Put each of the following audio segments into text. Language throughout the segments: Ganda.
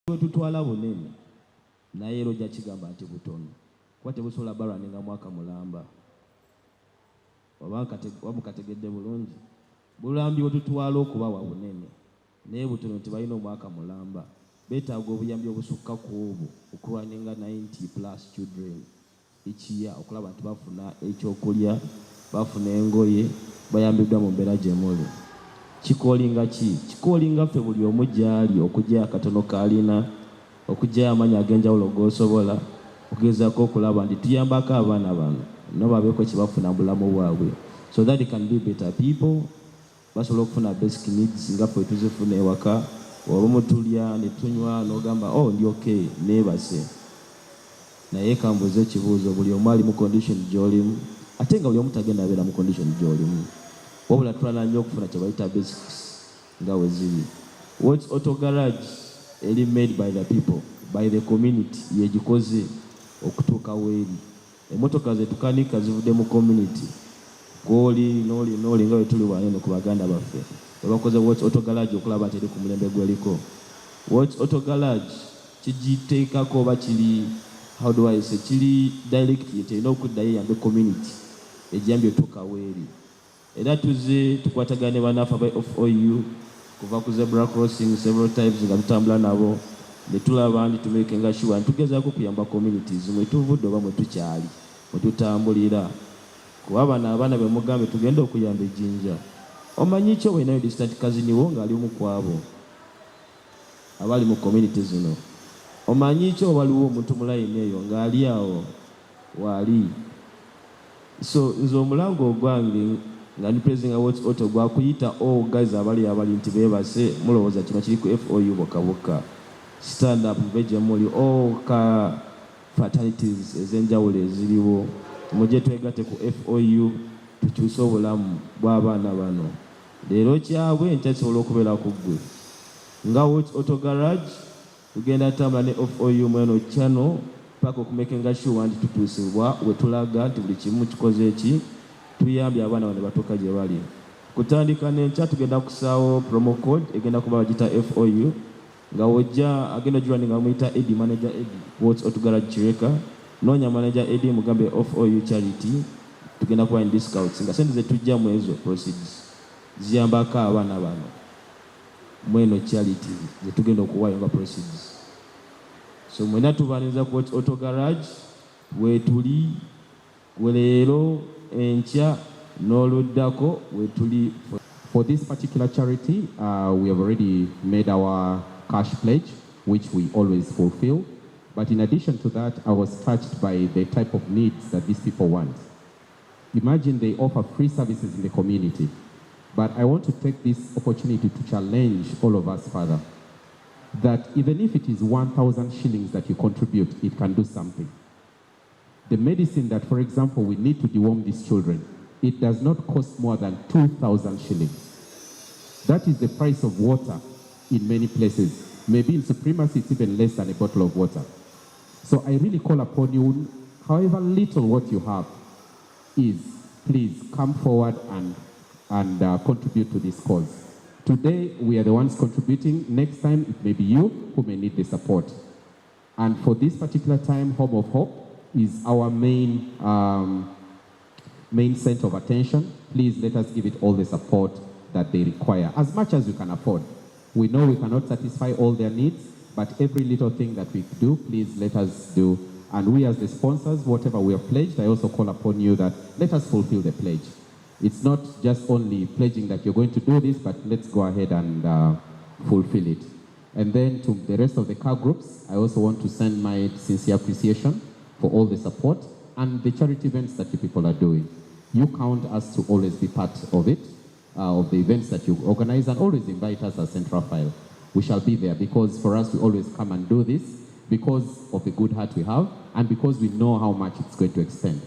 tutwala bunene naye ero ja kigamba nti butono kuba tebusobola balwaninga mwaka mulamba wamukategedde bulungi bulambi bwetutwala okubawa bunene naye butono tebalina omwaka mulamba beetaaga obuyambi obusukka ku obwo okulwaninga 90+ children each year okulaba nti bafuna ekyokulya bafuna engoye bayambiddwa mu mbeera gye muli. Kikolinga ki? Kikolinga ffe buli omu gy'ali okugya akatono k'alina okugya amanyi ag'enjawulo g'osobola okugezaako okulaba nti tuyambako abaana bano no babeeko kye bafuna mu bulamu bwabwe so that they can be better people basobola okufuna basic needs nga ffe tuzifuna ewaka olumu tulya ne tunywa n'ogamba oh ndi okay neebase naye kambuuza ekibuuzo buli omu ali mu condition gy'olimu ate nga buli omu tagenda abeera mu condition gy'olimu wabula tulana nnyo okufuna kye bayita basics nga we ziri. What's auto garage eri made by the people by the community yegikoze okutuuka weeri emmotoka zetukanika zivudde mu community goli noli nga wetuli wanene ku baganda baffe bakoze What's auto garage okulaba nti eri ku mulembe gweliko. What's auto garage kigiteekako oba kiri how do I say kiri directly terina okuddayo yambe community ejjambye otuuka weeri era tuze tukwatagane banaffe aba FOU kuva ku zebra crossing several times nga tutambula nabo ne tulaba nti tumekenga sure ntugezaako kuyamba communities mwe tuvudde oba mwe tukyali mwe tutambulira kuba abaana be mugambe tugenda okuyamba ejjinja omanyi kyo wenayo distant cousin wo ng'ali omu kwabo abali mu community zino omanyi kyo waliwo omuntu mulayini eyo ng'ali awo waali so nze omulango ogwange nga ndi president nga What's auto gwakuyita guys abali nti beebase mulowooza kino kiri ku FOU bokka stand up mbeje muli ka fraternities ez'enjawulo eziriwo mujje twegatte ku FOU tukyuse obulamu bw'abaana bano leero kyabwe nkyakisobola okubeera ku ggwe nga What's auto garage tugenda tambula ne FOU mweno channel paka okumekenga sure nti tutuusibwa we tulaga nti buli kimu kikoze eki tuyambye abaana bano batuuka gye bali. Kutandika n'enkya tugenda kusaawo promo code egenda kuba bagita FOU nga wojja agenda ojulani nga muyita Eddie manager Eddie What's auto garage Kireka noonya manager Eddie mugambe FOU charity tugenda kuba discounts nga sente ze tujja mu ezo proceeds ziyambako abaana bano mweno charity ze tugenda okuwaayo nga proceeds so mwena tubaaniza ku What's auto garage wetuli leero enkya n'oluddako wetuli. For this particular charity, we have already made our cash pledge, which we always fulfill. But in addition to that, I was touched by the type of needs that these people want. Imagine they offer free services in the community. But I want to take this opportunity to challenge all of us further, that even if it is 1,000 shillings that you contribute, it can do something. The medicine that, for example, we need to deworm these children, it does not cost more than 2,000 shillings. That is the price of water in many places. Maybe in Supremacy, it's even less than a bottle of water. So I really call upon you, however little what you have is, please come forward and contribute to this cause. Today, we are the ones contributing. Next time, it may be you who may need the support. And for this particular time, Home of Hope is our main center of attention. Please let us give it all the support that they require, as much as we can afford. We know we cannot satisfy all their needs, but every little thing that we do, please let us do. And we as the sponsors, whatever we have pledged, I also call upon you that let us fulfill the pledge. It's not just only pledging that you're going to do this, but let's go ahead and fulfill it. And then to the rest of the car groups, I also want to send my sincere appreciation for all the support and the charity events that you people are doing. You count us to always be part of it, of the events that you organize, and always invite us as Central File. We shall be there because for us, we always come and do this because of the good heart we have and because we know how much it's going to expend.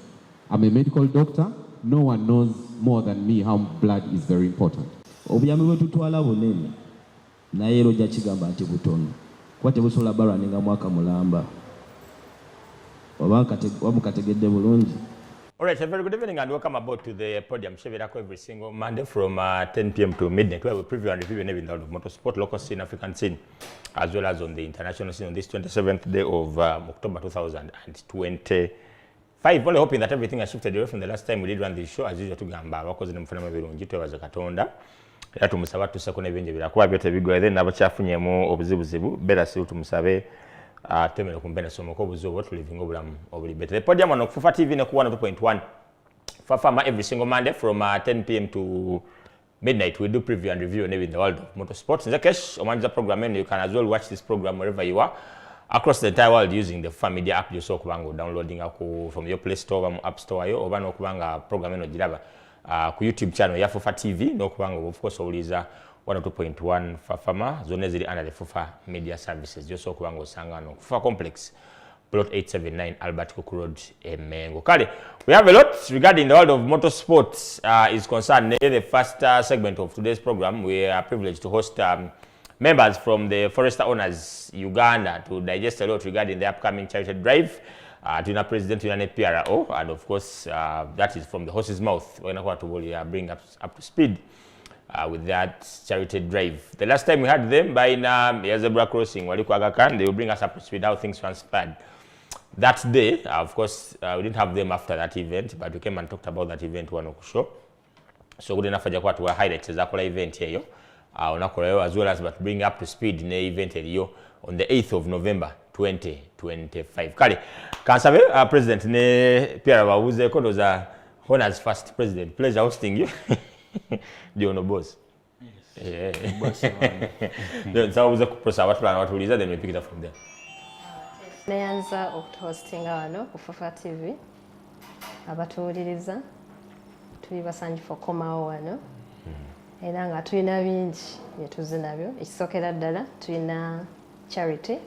I'm a medical doctor. No one knows more than me how blood is very important. Obuyambi bwetutwala bunene naye ero ja kigamba nti butono kuba tebusobola balwaninga mwaka mulamba wamukategedde bulungi. All right, a very good evening and welcome aboard to the Podium. Every single Monday from 10 p.m. to midnight, where we preview and review everything of motorsport, local scene, African scene, as well as on the international scene on this 27th day of October 2025. Only hoping that everything has shifted away from the last time we did run this show. As usual, tugamba abakozi ne mufuna mabirungi twebaza Katonda. Era tumusaba tuseko nebinje birakuba byote bigwa then nabakyafunyemu obuzibuzibu bera si tumusabe temere kumpenda somo ko buzibu tulivinga obulamu obuli better. The Podium on Fufa TV ne ku 102.1 Fafama every single Monday from 10 p.m. to midnight. We do preview and review in the world of motorsports. In the case, Omanza program, and you can as well watch this program wherever you are across the entire world using the Fufa Media app. You so kubango downloading from your Play Store or App Store. Yo, oba no kubanga program eno jiraba ku YouTube channel ya Fufa TV. No kubango of course uliza 102.1 Fafama zone zili under the Fufa Media Services. Yo so kubango sangano Fufa Complex. Plot 879 Albert Cook Road, Mengo. Kale, we have a lot regarding the world of motorsports is concerned. In the first segment of today's program, we are privileged to host members from the Forester Owners Uganda to digest a lot regarding the upcoming charity drive. Tuna President Tuna PRO, and of course, that is from the horse's mouth. We're going to bring up to speed with that charity drive. The last time we had them by Zebra Crossing, they will bring us up to speed how things transpired. That day, of course, we didn't have them after that event, but we came and talked about that event one show. So good enough for Jakwa to highlight the event here, as well as but bring up to speed in the event here on the 8th of November 2025. Kali, Kansabe, President ne Pierre Wabuze, was Honor's first president. Pleasure hosting you. Do you know boss? Yes. Yeah. So I was a person. What will then we pick it up from there. Nayanza okuhosting wano ku Fufa TV abatuwuliriza tuli basanjifu okukomawo wano era nga tulina bingi bye tuzi nabyo. Ekisookera ddala tulina charity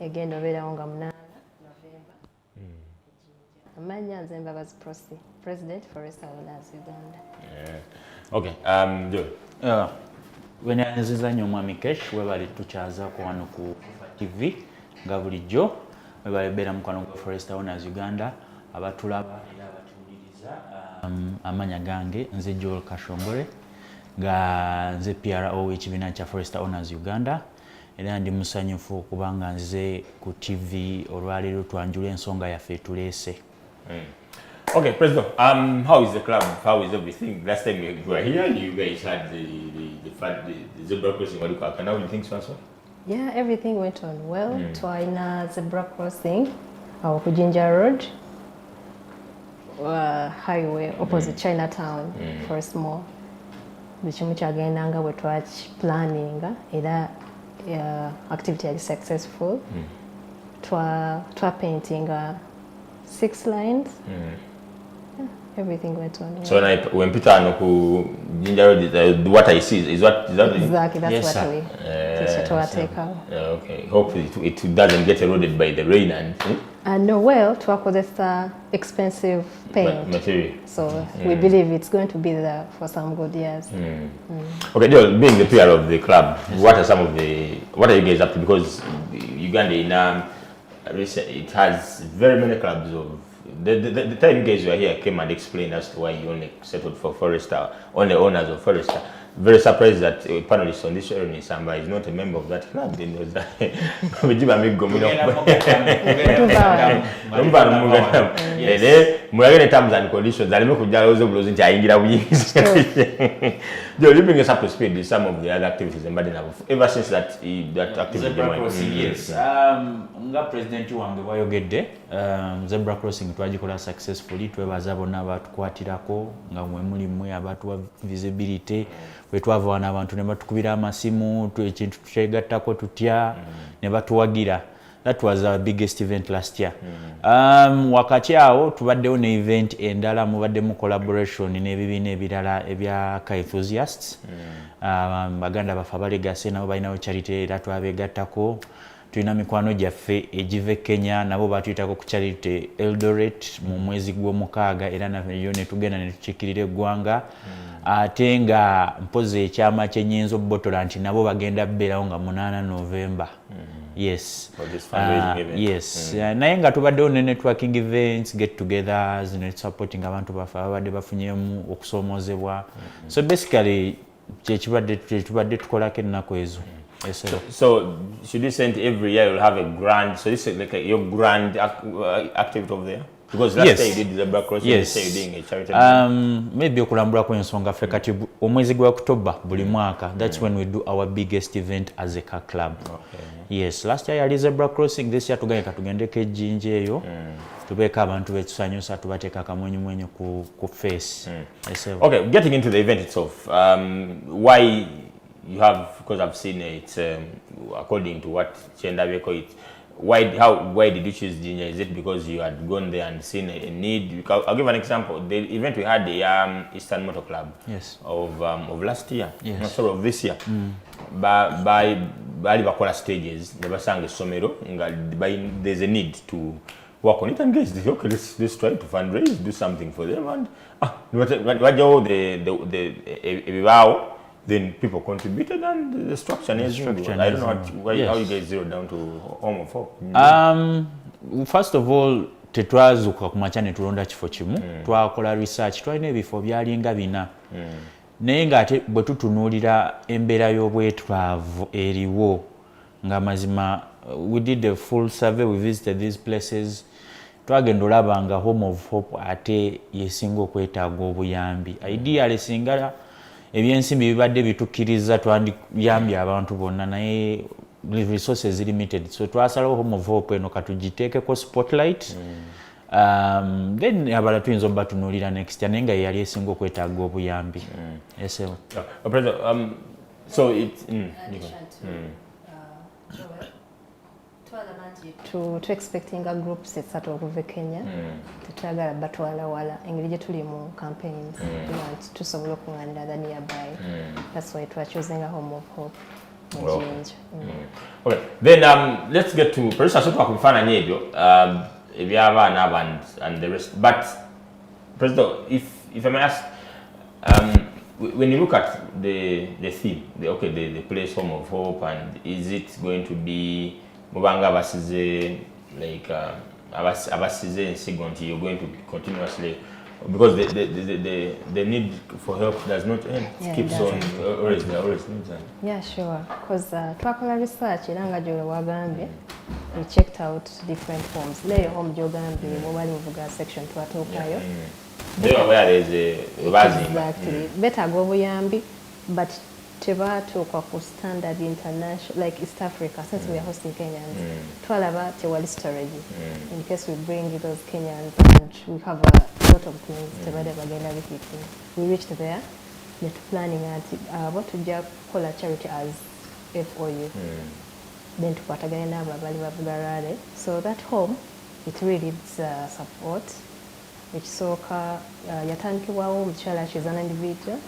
egenda obeerawo nga 8 November amanya nze Mbabazi Prosi, President Forester Owners Uganda. Okay, Joe. Wenayanziza nnyo Mwami Kesh webali tukyazaako wano ku Fufa TV nga bulijjo webalebera mukwano gwa Forester Owners Uganda abatulaba era abatuwuliriza. Amanya gange nze Joel Kashongore nga nze PRO w'ekibiina kya Forester Owners Uganda era ndi musanyufu kubanga nze ku TV olwaleero twanjula ensonga yaffe tuleese. Okay, President, how is the club? How is everything? Last time we were here, you guys had the zebra crossing. Now you think so? Yeah, everything went on well. Twaina zebra crossing our JINJA Road highway opposite Chinatown for a small. Bichimu kyagendanga bwe planning era activity is successful. Twa painting 6 lines. Everything went on well. So when Peter and JINJA Road, what I see is that exactly that's yes, what we take out. Okay, hopefully it doesn't get eroded by the rain and no, well, twakozesa expensive paint material. So we believe it's going to be there for some good years. Okay, Joel, being the PR of the club, what are you guys up to? Because Uganda it has very many clubs of the time you guys were here came and explained as to why you only settled for Forester, only owners of Forester. Very surprised that a panelist on this show is not a member of that club. Then was terms and conditions. You're bring us up to speed with some of the other activities ever since that activity. Yes. Nga President wange wayogedde zebra crossing twagikola successfully twebaza bonna abatukwatirako nga mwe muli mmwe abatuwa visibility bwe twava wana abantu ne batukubira amasimu ekintu tukyegattako tutya ne batuwagira. That was our biggest event last year. Wakati awo tubaddewo ne event endala mubadde mu collaboration n'ebibiina ebirala ebya enthusiasts. Baganda bafa balegase nabo balinawo charity era twabegattako. Tulina mikwano gyaffe egive Kenya nabo batuyitako ku charity Eldoret mu mwezi gw'omukaaga era nayo ne tugenda ne tukiikirira eggwanga. Ate nga mpozi ekyama kyennyinza obbotola nti nabo bagenda bbeerawo nga 8 November. Yes. Yes. Naye nga tubaddewo ne networking events, get togethers, ne supporting abantu baffe abadde bafunyemu okusoomozebwa. So basically kyekibadde tukolako ennaku ezo. Yes, sir. So should you send every year you'll have a grand, so this is like your grand activity over there? Because last year you did the zebra crossing, this year you're doing a charity. Maybe okulambula kw'ensonga ffe kati omwezi gwa October buli mwaka, that's when we do our biggest event as a car club. Okay. Yes, last year yali zebra crossing, this year tugendeko ejjinja eyo tubeeko abantu betusanyusa tubateeka akamwenyumwenyu ku face. Yes, okay, getting into the event itself, why you have, because I've seen it according to what Chendabeko call it, why did you choose Jinja? Is it because you had gone there and seen a need? I'll give an example. The event we had, the Eastern Motor Club, yes, of last year, yes, no, sorry, of this year. By bakola stages, never sang a somero. There's a need to work on it, and guys, okay, let's try to fundraise, do something for them, and then people contributed and the structure. I don't know how you guys zeroed down to Home of Hope. First of all, tetwazuuka ku makya ne tulonda kifo kimu, twakola research, twalina ebifo byalinga bina. Naye ng'ate bwe tutunuulira embeera y'obwetwavu eriwo nga mazima, we did a full survey, we visited these places, twagenda olaba nga Home of Hope ate yesinga okwetaaga obuyambi. Ideally singa ebyensimbi bibadde bitukkiriza twandiyambye abantu bonna, naye resources limited, so twasalawo Home of Hope eno katugiteekeko spotlight. Then abala tuyinza obatunuulira next year naye nga yeyali esinga okwetaaga obuyambi. Yes, so it's to expecting a group sets okuva Kenya, tetwagala batwala wala engeri gye tuli mu campaigns, tusobola okuŋŋaanira other nearby. That's why we're choosing a Home of Hope. Okay, then let's get to Professor Soto kubifaananyi ebyo eby'abaana and the rest. But President, if I may ask, when you look at the theme, the place Home of Hope, and is it going to be mubanga abasize, like abasize and Sigonti, you're going to continuously, because the need for help does not end. It keeps on always needs. Yeah, sure. Because twakola research era nga gy'olwo wagambye, we checked out different homes. Leyo home gy'ogambye mubali muvuga section twatuukayo. Where there's a rising. Exactly. Betaaga obuyambi, but tebatuuka ku standard international, like East Africa, since we are hosting Kenyans. Twalaba tewali storage. In case we bring those Kenyans and we have a lot of things, tebade bagenda bifiti. We reached there, they're planning what tujja kukola charity as FOU. Then tukwatagane n'abo abali bavuga rale. So that home, it really needs support. Ekisooka yatandikibwawo omukyala she's an individual.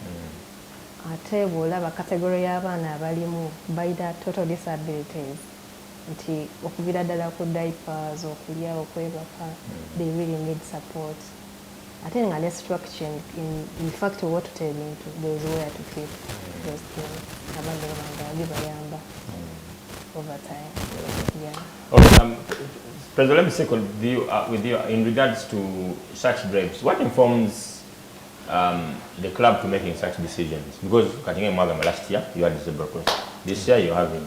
Ate bw'olaba kategori y'abaana abalimu balina total disabilities, nti okuvira ddala ku diapers, okulya, okwebaka, they really need support. Ate nga ne structure, in fact what to tell into, there's where to keep those things. Abantu banga bibayamba over time. Yeah. Okay, President, let me say with you in regards to such drives. What informs the club to making such decisions? Because last year you had the zebra cross. This year you're having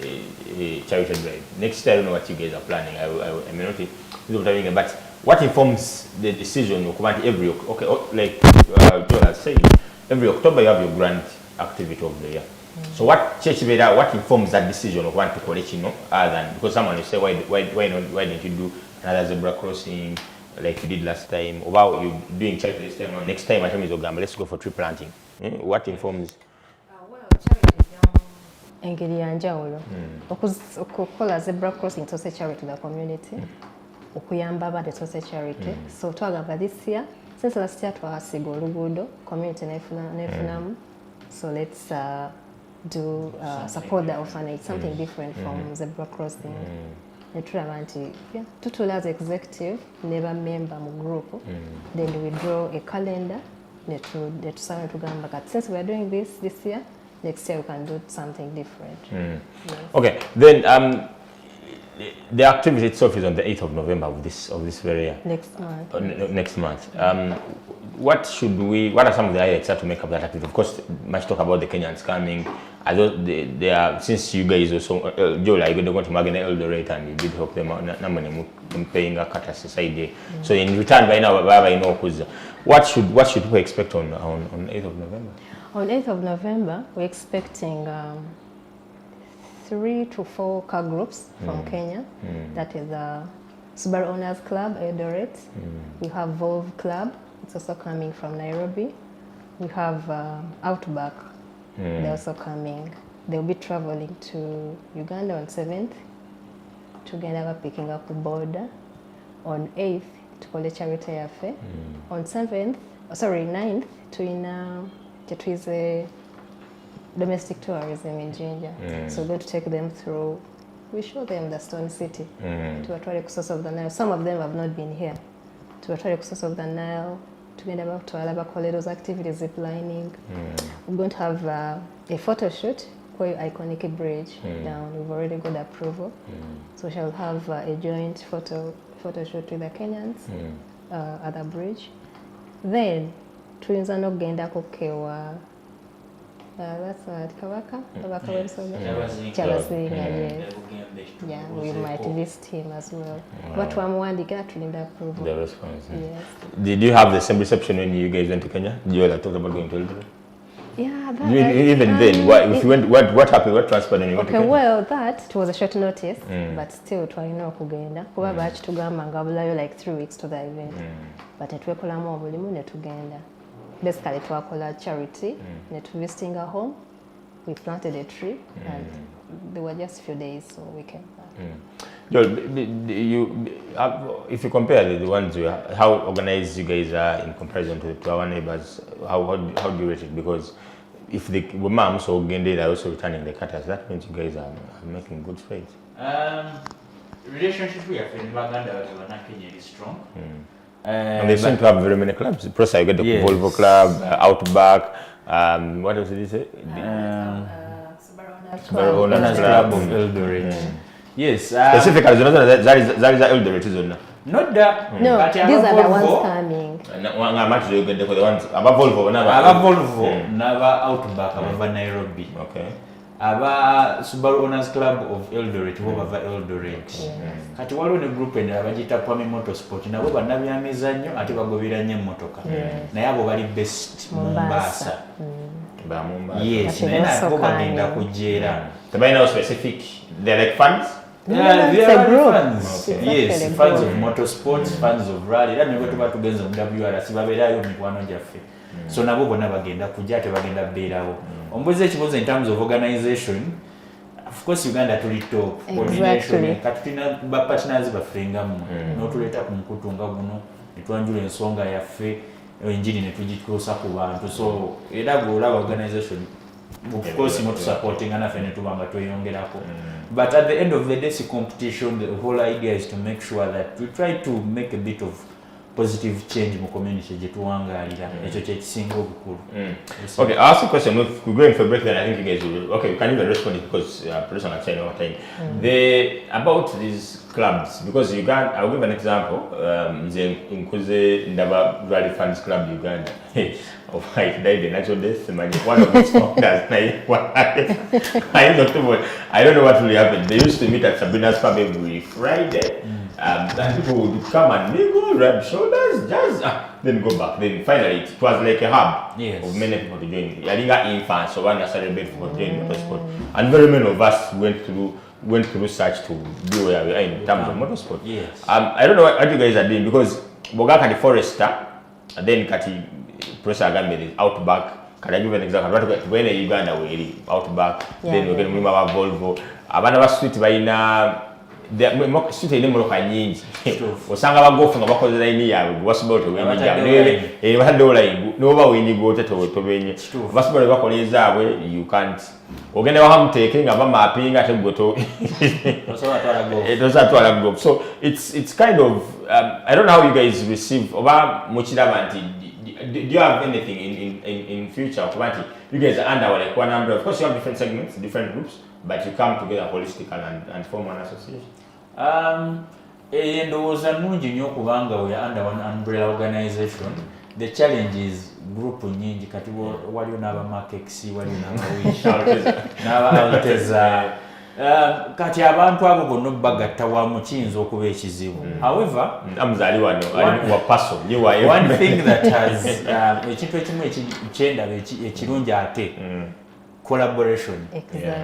a charity drive. Next year I don't know what you guys are planning. I may not be, but what informs the decision? Every like Joel has said, every October you have your grand activity of the year. So what informs that decision of want to collect, other than because someone will say why didn't you do another zebra crossing like you did last time, or about you doing charity this time, or next time I is Ogamba, let's go for tree planting. What informs? Engeri ya njawulo okukola zebra crossing tose charity to the community, okuyamba abantu tose charity. So twagamba this year, since last year twasiga oluguudo community nefunamu, so let's do support the orphanage, something different from zebra crossing. Netulaba nti tutula as executive never member mu group, then we draw a calendar netusaba tugamba kati since we are doing this year, next year we can do something different. Yes. Okay, then the activity itself is on the 8th of November of this very year. Next month. Next month. What are some of the highlights to make up that activity? Of course, much talk about the Kenyans coming. I thought they are, since you guys also, Joel, I going to Magana Eldoret and you did help them out, paying a cut society. So in return, by now, what should people expect on 8th of November? On 8th of November, we're expecting 3 to 4 car groups from Kenya. That is Subaru Owners Club, Eldoret. We have Volvo Club. It's also coming from Nairobi. We have Outback. They're also coming. They'll be traveling to Uganda on 7th. Together picking up the border. On 8th, to call a charity affair. On 9th, to is a domestic tourism in JINJA. So we're going to take them through. We show them the Stone City to a tourist source of the Nile. Some of them have not been here. To a tourist source of the Nile. To get about to Alaba Corridors activities, zip lining. We're going to have a photo shoot for iconic bridge down. We've already got approval. So we shall have a joint photo shoot with the Kenyans at the bridge. Then, twins are not going to go that's Kabaka Chabasinga, yes. Yeah, we might visit him as well. But Wamwandika to approval. The response. Yes. Did you have the same reception when you guys went to Kenya? You all talked about going to Eldoret? Yeah, even then, if you went, what happened? What transpired when you went to Kenya? Well, it was a short notice, but still twalina okugenda kuba bakitugamba nga wabulayo like 3 weeks to the event. But netwekolamu obulimu netugenda. Basically, twakola charity, visiting a home. We planted a tree, and there were just a few days, so we came back. Joel, if you compare the ones how organized you guys are in comparison to our neighbors, how do you rate it? Because if the moms or Uganda are also returning the cutters, that means you guys are making good strides. Relationship we have in Uganda and Kenya is strong. And they seem to have very many clubs. Plus, I got the Volvo Club, Outback. What else did you say? Subaru Owners Club of Eldoret. Yes. Specifically, that is Eldoret, isn't it? Not that. No, but these are the ones coming. Volvo, never Outback, abava Nairobi. Okay. Aba Subaru Owners Club of Eldoret, abava Eldoret. Kati waliwo ne group endala bagiyita Pwami Motorsport nabo bannabyamizannyo ate bagoberera nnyo emmotoka. Naye abo bali best Mombasa. Yes, naye nabo bagenda kujeera. Tebalina specific, they're like fans? Yeah, they are fans. Yes, fans of motorsports, fans of rally. Era nibwe tuba tugenze mu WRC babeerayo mikwano gyaffe. So nabo bonna bagenda kujja tebagenda beerawo. Ombuzi ekibuuzo in terms of organization, of course Uganda tuli top coordination kati tulina ba partners bafenga mu n'otuleeta ku mukutu nga guno netwanjula ensonga yaffe enjiri ne tugituusa ku bantu. So era olaba organization of course not supporting and after netubanga tweyongerako. But at the end of the day, competition, the whole idea is to make sure that we try to make a bit of positive change in the community. Okay, I'll ask a question. If we go in for break, then I think you guys will. Okay, we can even respond because person are saying all the time. About these clubs, because Uganda, I'll give an example. The Nkuze Ndaba Rally Fans Club Uganda. Of wife died a natural death. One of its founders, I don't know what really happened. They used to meet at Sabina's farm every Friday. And people would come and they go rub shoulders, just then go back. Then finally, it was like a hub of many people to join. Yalinga infants, so one celebrate for joining motorsport. And very many of us went through such to be where we are in terms of motorsport. Yes. I don't know what you guys are doing because Bogaka the Forester, and then Kati Pressure Agambe is Outback. Can I give an example? When Uganda we Outback, then we're going to remember Volvo. Abana was sweet by na. Street ine moloka nyingi osanga bagofu nga bakoze line yawe wasibo to wenyi jawe batadde ingu noba wenyi gote to benye wasibo bakoleza abwe you can't ogende wahamuteke nga bamapinga ate goto so it's kind of I don't know how you guys receive oba muchiraba nti do you have anything in future kubanti you guys are under like one number of course you have different segments different groups but you come together holistically and form an association. Endowooza nnungi nnyo kubanga we are under one umbrella organization. The challenge is group nyingi kati waliyo n'aba Makex, waliyo n'aba Wish, n'aba Alteza. Kati abantu abo bonna bagatta wamu kiyinza okuba ekizibu. However, amuzali wano ali wa paso one thing that has ekintu ekimu ekyendaba ekirungi ate collaboration.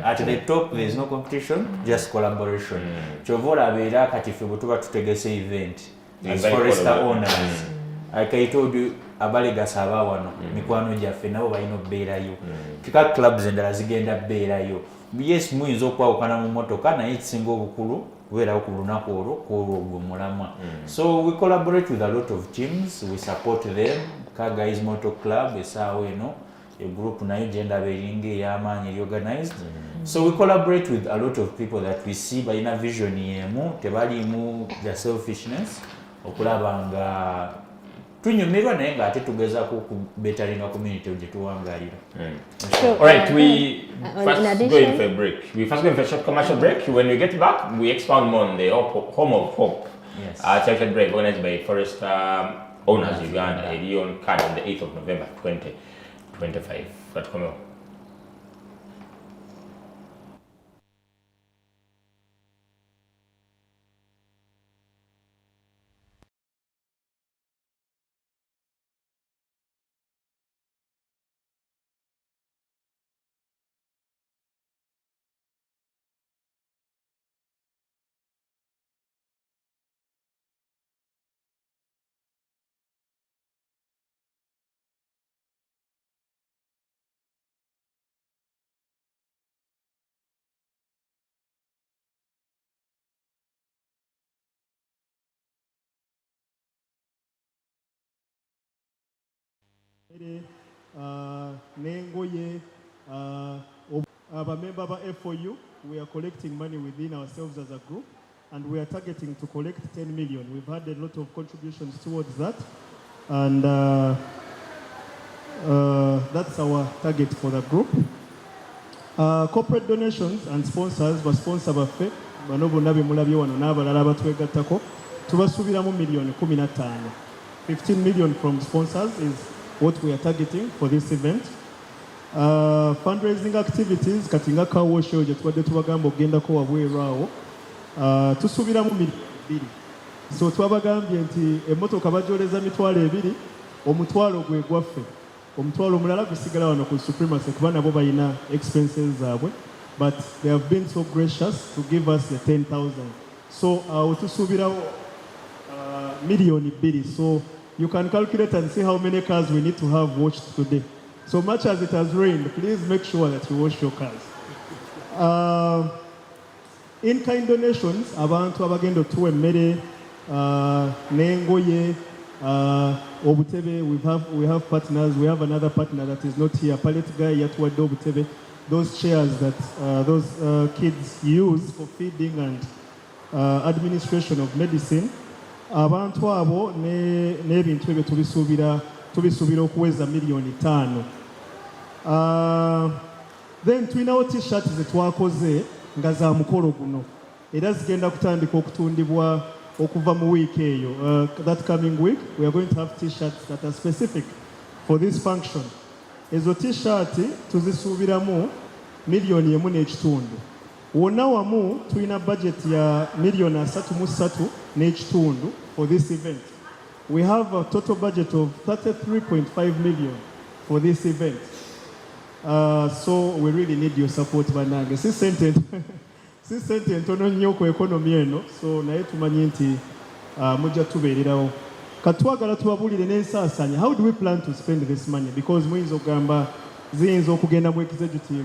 At the top there is no competition, just collaboration. Kyova olabeera kati ffe bwe tuba tutegese event as forester owners, like I told you, abalegasi aba wano mikwano gyaffe nabo balina okubeerayo, kika clubs endala zigenda beerayo. Yes, muyinza okwawukana mu motoka naye ekisinga obukulu kubeerawo ku lunaku olwo kwolwo mulamwa. So we collaborate with a lot of teams, we support them. Guys Motor Club esaawa eno a group nayo gender eringa ey'amaanyi organized. So we collaborate with a lot of people that we see balina vision yemu, tebalimu the selfishness okulaba nga tunyumirwa naye nga ate tugezaako kubetalinga community gye tuwangalira. Alright, we first go in for a break. We first go in for a short commercial break. When we get back, we expound more on the Home of Hope. Yes. Charity break organized by Forest Owners Uganda, on card on the 8th of November 2025. But come on. Nengoye, member of FOU, we are collecting money within ourselves as a group, and we are targeting to collect 10 million. We've had a lot of contributions towards that, and that's our target for the group. Corporate donations and sponsors, sponsor baffe bano bonna bemulabye wano n'abalala batwegattako tubasuubiramu million 15. 15 million from sponsors is what we are targeting for this event. Fundraising activities kati nga car wash show gye tubadde tubagamba okugendako wabweru awo tusuubiramu million 2. So twabagambye nti emmotoka bagyoleza mitwalo 2, omutwalo gwe gwaffe, omutwalo omulala gusigala wano ku Supremacy kuba nabo balina expenses zaabwe, but they have been so gracious to give us the 10,000. So tusuubirawo million 2. So you can calculate and see how many cars we need to have washed today. So much as it has rained, please make sure that you wash your cars. In-kind donations, abantu abagenda otuwa emmere, n'engoye, obutebe, we have partners. We have another partner that is not here, pallet guy yatuwadde obutebe, those chairs that those kids use for feeding and administration of medicine. Abantu abo n'ebintu ebyo tubisuubira okuweza million 5. Then tulinawo t-shirt ze twakoze nga za mukolo guno era zigenda kutandika okutundibwa okuva mu week eyo. That coming week we are going to have t-shirts that are specific for this function. Ezo t-shirt tuzisuubiramu million 1.5. Wonna wamu tulina budget ya million 33.5 for this event. We have a total budget of 33.5 million for this event. So we really need your support banange. Si sente ntono nnyo ku economy eno, so naye tumanyi nti mujja tubeererawo. Katwagala tubabuulire n'ensaasanya. How do we plan to spend this money? Because muyinza okugamba ziyinza okugenda mu executive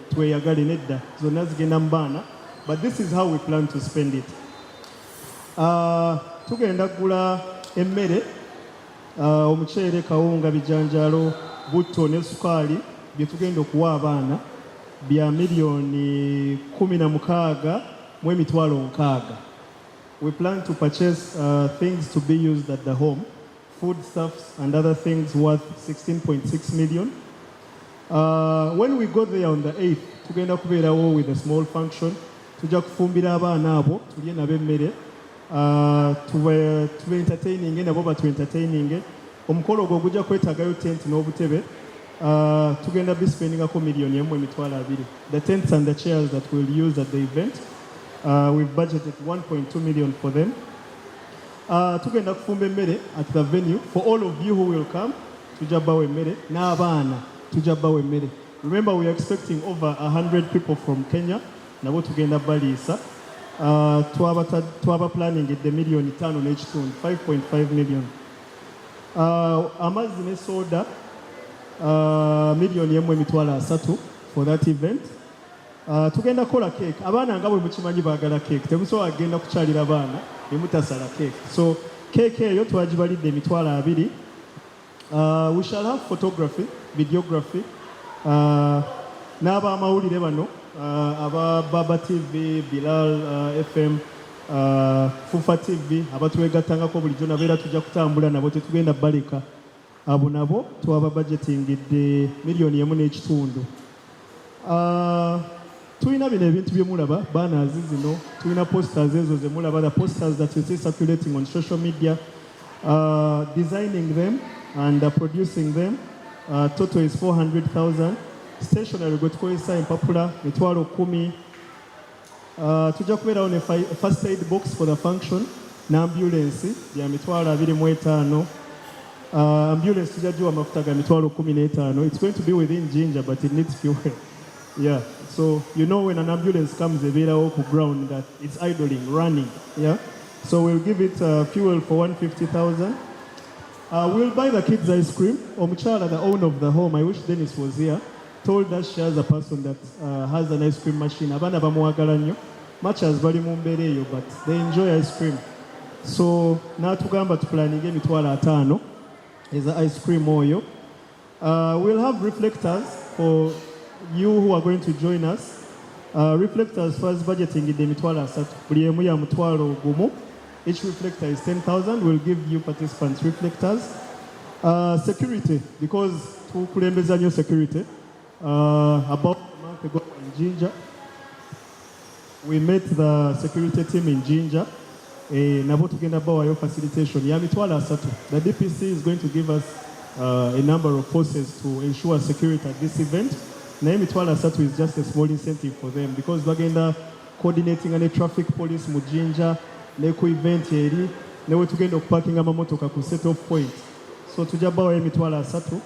tweyagale nedda, zonna zigenda mu baana, but this is how we plan to spend it. Tugenda kugula emmere, omuceere, kawunga, bijanjaalo, butto ne sukaali bye tugenda okuwa abaana bya million 16,600. We plan to purchase things to be used at the home, foodstuffs and other things worth 16.6 million. When we go there on the 8th, tugenda kubeerawo with a small function tujja kufumbira abaana abo tulye nabo emmere tube entertaining nabo batu entertaining. Omukolo ogwo gujja kwetaagayo tent n'obutebe. Tugenda bispendingako $1,200,000. The tents and the chairs that we'll use at the event, we've budgeted $1.2 million for them. Tugenda kufumba emmere at the venue for all of you who will come. Tujja bawa emmere n'abaana tujja bawa emmere. Remember, we are expecting over 100 people from Kenya. Nabo tugenda baliisa. Twaba planning at the $1,500,000 n'ekitundu, $5.5 million. Amazzi ne soda $1,300,000 for that event. Tugenda kola cake. Abaana nga bwe mukimanyi baagala cake. Temusobola kugenda kukyalira baana ne mutasala cake. So cake eyo twagibalidde $2,000. We shall have photography, videography. N'abamawulire bano aba Baba TV, Bilal FM, Fufa TV abatuwegattangako bulijjo nabeera tujja kutambula nabo tetugenda baleka. Abo nabo twaba budgetingidde $1,100,000. Tulina bino ebintu bye mulaba banners zino, tulina posters ezo ze mulaba, the posters that you see circulating on social media, designing them and producing them. Total is $400,000. Stationery gwe tukozesa empapula $10,000. Tujja kubeerawo ne first aid box for the function n'ambulance ya $25,000. Ambulance tujja giwa amafuta ga $15,000. It's going to be within JINJA, but it needs fuel. Yeah, so you know when an ambulance comes ebeerawo ku ground that it's idling, running. Yeah, so we'll give it fuel for $150,000. We'll buy the kids ice cream. Omuchala, the owner of the home, I wish Dennis was here, told us she has a person that has an ice cream machine. Abana bamuwagala nnyo, much as bali mu mbeera eyo, but they enjoy ice cream. So n'atugamba tuplaninge $5,000 is ice cream oyo. We'll have reflectors for you who are going to join us. Reflectors first budgeting in $3,000. Buli emu ya $1,000. Each reflector is $10,000. We'll give you participants reflectors. Security, because tukulembeza nnyo security. About a month ago in JINJA, we met the security team in JINJA. Nabo tugenda bawayo facilitation ya $3,000. The DPC is going to give us a number of forces to ensure security at this event. Naye $3,000 is just a small incentive for them because bagenda coordinating ne traffic police mu JINJA ne ku event eri newe tugenda okuparkinga amamotoka ku set off point. So tujja bawayo $3,000.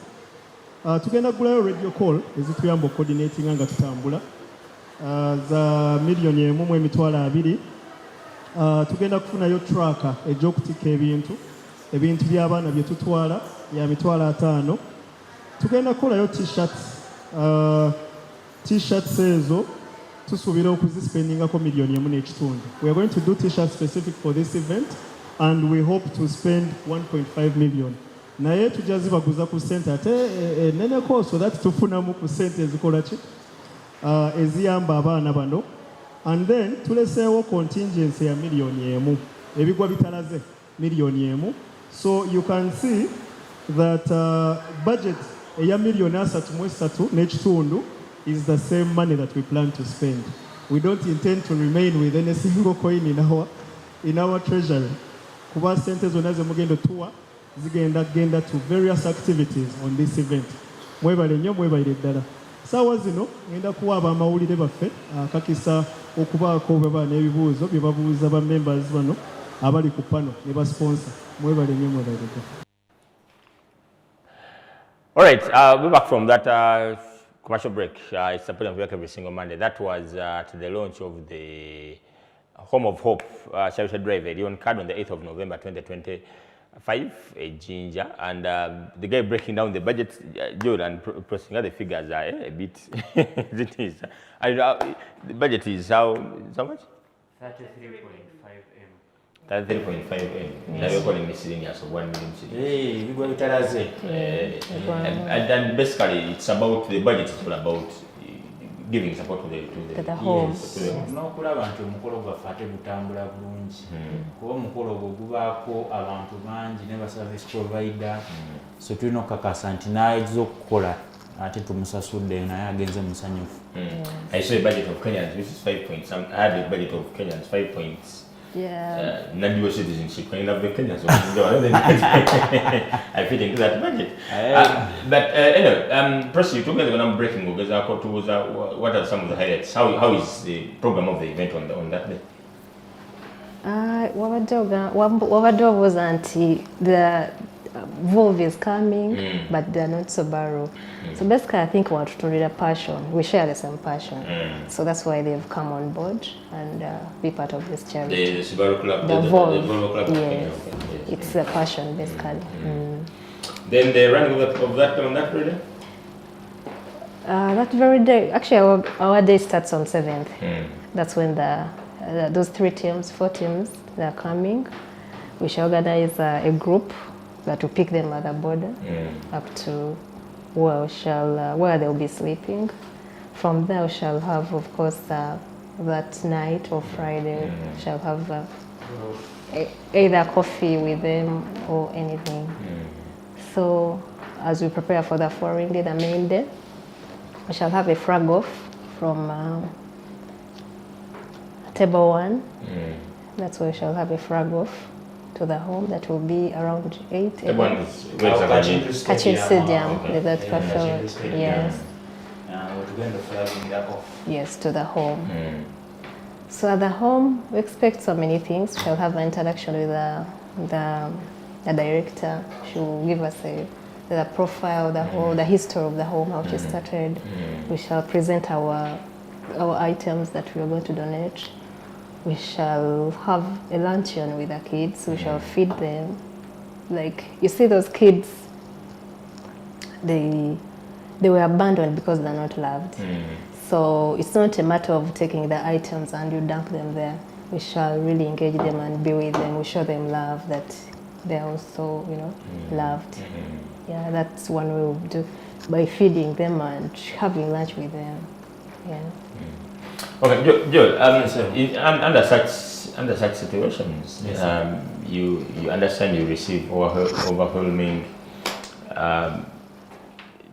Tugenda kugulayo radio call ezituyamba coordinating nga tutambula za $1,200,000. Tugenda kufunayo tracker egy'okutika ebintu by'abaana bye tutwala ya $5,000. Tugenda kukolayo t-shirts ezo tusuubira okuzispendingako $1,100,000. We are going to do t-shirts specific for this event and we hope to spend $1.5 million. Naye tujja zibaguza ku ssente ate neneko so that tufunamu ku ssente ezikola ki eziyamba abaana bano. And then tuleseewo contingency ya $1,000,000 ebigwa bitalaze $1,000,000. So you can see that budget eya $3,300,000 is the same money that we plan to spend. We don't intend to remain with any single coin in our treasury. Kuba sente zonna ze mugenda tuwa zigenda to various activities on this event. Mwebale nnyo, mwebale ddala. Saawa zino ngenda kuwa abamawulire baffe akakisa okubaako baba n'ebibuuzo bye babuuza ba members bano abali ku pano ne ba sponsor. Mwebale nnyo, mwebale ddala. All right, we're back from that commercial break. It's a Podium every single Monday. That was to the launch of the Home of Hope Charity Drive on card on the 8th of November 2025, JINJA. And the guy breaking down the budget, Jordan, pressing out the figures are a bit. It is. The budget is how much? 33.5 M. Now you're calling me senior, so 1 million. Hey, we go to and then basically it's about the budget is all about giving support to the homes. N'okulaba nti omukolo gwaffe ate gutambula bulungi kuba omukolo ogwo gubaako abantu bangi ne ba service provider so tulina okukakasa nti n'ayinza okukola ate tumusasudde naye agenze musanyufu. I saw a budget of Kenyans which is 5 points. I had a budget of Kenyans 5 points. Yeah. Non-dual citizenship. Can you have the Kenyans? I fit into that budget. But anyway, proceed. You guys are going to breaking. What are some of the highlights? How is the program of the event on that day? Wabadog was anti the Volvo is coming, but they're not Subaru. So basically, I think we're to read a passion. We share the same passion. So that's why they've come on board and be part of this charity. The Subaru Club, the Volvo Club. Yes. It's a passion, basically. Then the running of that on that day? That very day, actually our day starts on 7th. That's when those 4 teams, they're coming. We shall organize a group that will pick them at the border up to where they'll be sleeping. From there, we shall have, of course, that night or Friday, we shall have either coffee with them or anything. So, as we prepare for the foreign day, the main day, we shall have a flag off from table 1. That's where we shall have a flag off to the home. That will be around 8. Kachin Stadium. That's perfect. Yes. Yes, to the home. So at the home, we expect so many things. We shall have an interaction with the director. She will give us the profile, the history of the home, how she started. We shall present our items that we are going to donate. We shall have a luncheon with the kids. We shall feed them. Like, you see those kids, they were abandoned because they're not loved. So it's not a matter of taking the items and you dump them there. We shall really engage them and be with them. We show them love, that they're also, loved. Yeah, that's one way we'll do, by feeding them and having lunch with them. Yeah. Okay, Joel. Under such situations, you understand you receive overwhelming I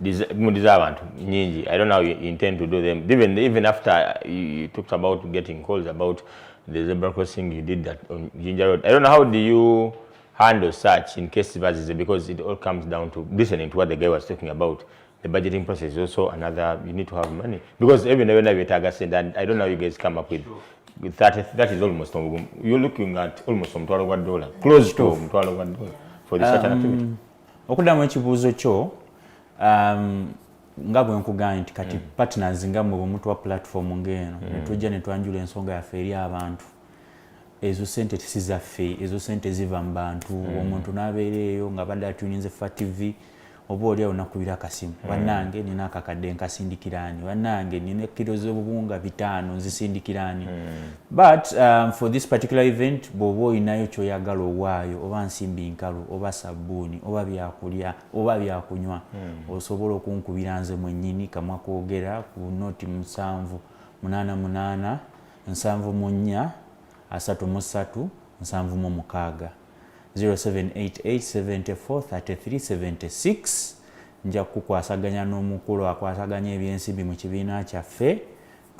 don't know how you intend to do them. Even after you talked about getting calls about the zebra crossing, you did that on JINJA Road. I don't know, how do you handle such in case versus, because it all comes down to listening to what the guy was talking about. The budgeting process is also another, you need to have money. Because even when we target, and I don't know how you guys come up with 30, that is almost, you're looking at almost $1,200, close to $1,200 for this such an activity. Okudamu ekibuuzo kyo, nga bwe nkugambye nti kati partners nga mwe omuntu wa platform ng'eno ne tujja ne twanjula ensonga yaffe eri abantu. Ezo sente tisizaffe, ezo sente ziva mu bantu. Omuntu n'abeera eyo nga badde atuninze fa TV, oba oli awo nakubira akasimu. Bannange nina akakadde nkasindikiraani, bannange nina kilo z'obuwunga 5 nzisindikiraani. But for this particular event, bw'oba olinayo ky'oyagala owaayo, oba nsimbi nkalu, oba sabbuuni, oba byakulya, oba byakunywa, osobola okunkubira nze mwennyini kamwa koogera ku noti 788 7 4 3 0788743376. nja kukwasaganya n'omukulu akwasaganya ebyensimbi mu kibiina kyaffe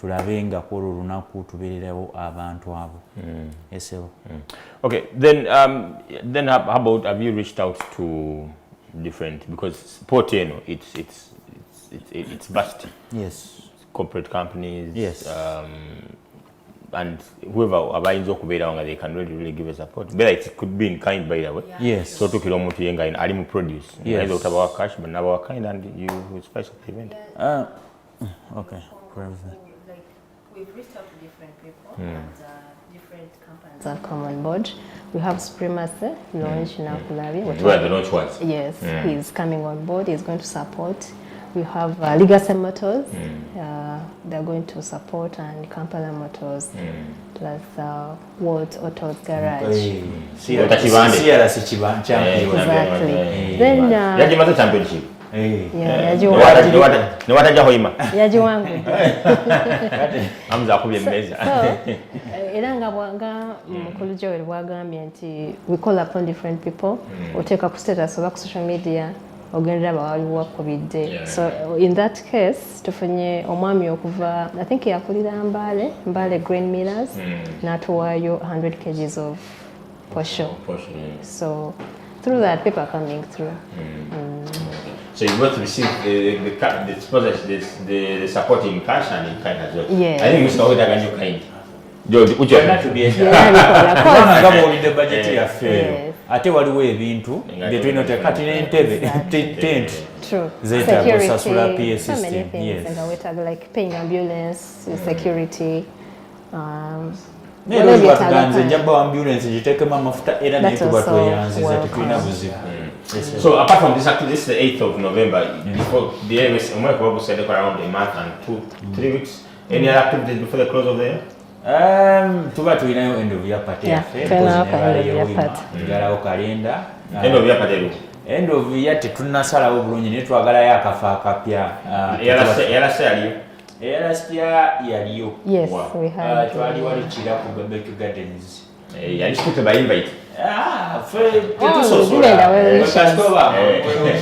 tulabe nga kwolwo olunaku tubeererawo abantu abo. Okay, then how about, have you reached out to different, because Podium, it's vast. Yes. Corporate companies. Yes. And whoever they can really give us support. But it could be in kind, by the way. Yes. So to kilometer yenga in alimu produce. Yes. Not about cash, but now our kind, and you special event. Okay. Like, we've reached out to different people and different companies have come on board. We have Supremacy launch now. Where the launch was? Yes, he's coming on board. He's going to support. We have Legacy Motors. They're going to support, and Kampala Motors, plus World Autos Garage. Exactly. Then championship. we call upon different people. We'll take up status over social media. ogendera bawaliwo akubidde. So in that case tufunye omwami okuva I think yakulira Mbale Green Millers n'atuwaayo 100 kgs of posho. So through that people are coming through. So you got to receive the support in cash and in kind as well. Yes. I think Mr. Oda got you kind. George, which one? Not to be the budget yaffe ate waliwo ebintu between kati n'entebe tent True. Zeta sasula PA so many system. things Yes. and we talk like paying ambulance, security. Nero lwatuganze njaba ambulance gitekemu amafuta era That's nekuba also tweyanziza welcome. tetulina buzibu. So apart from this, actually, this is the 8th of November. Before the AMS, Umwe said around a month and 3 weeks. Any other activities before the close of the year? Tuba tulinayo end of year party yaffe ngalawo kalenda End of year party. end of year tetunnasalawo bulungi naye twagalayo akafo akapya eyalasiya yaliyo Yes, we had. twali wali kira ku Barbecue Gardens. I just put by invite. Uganda, well,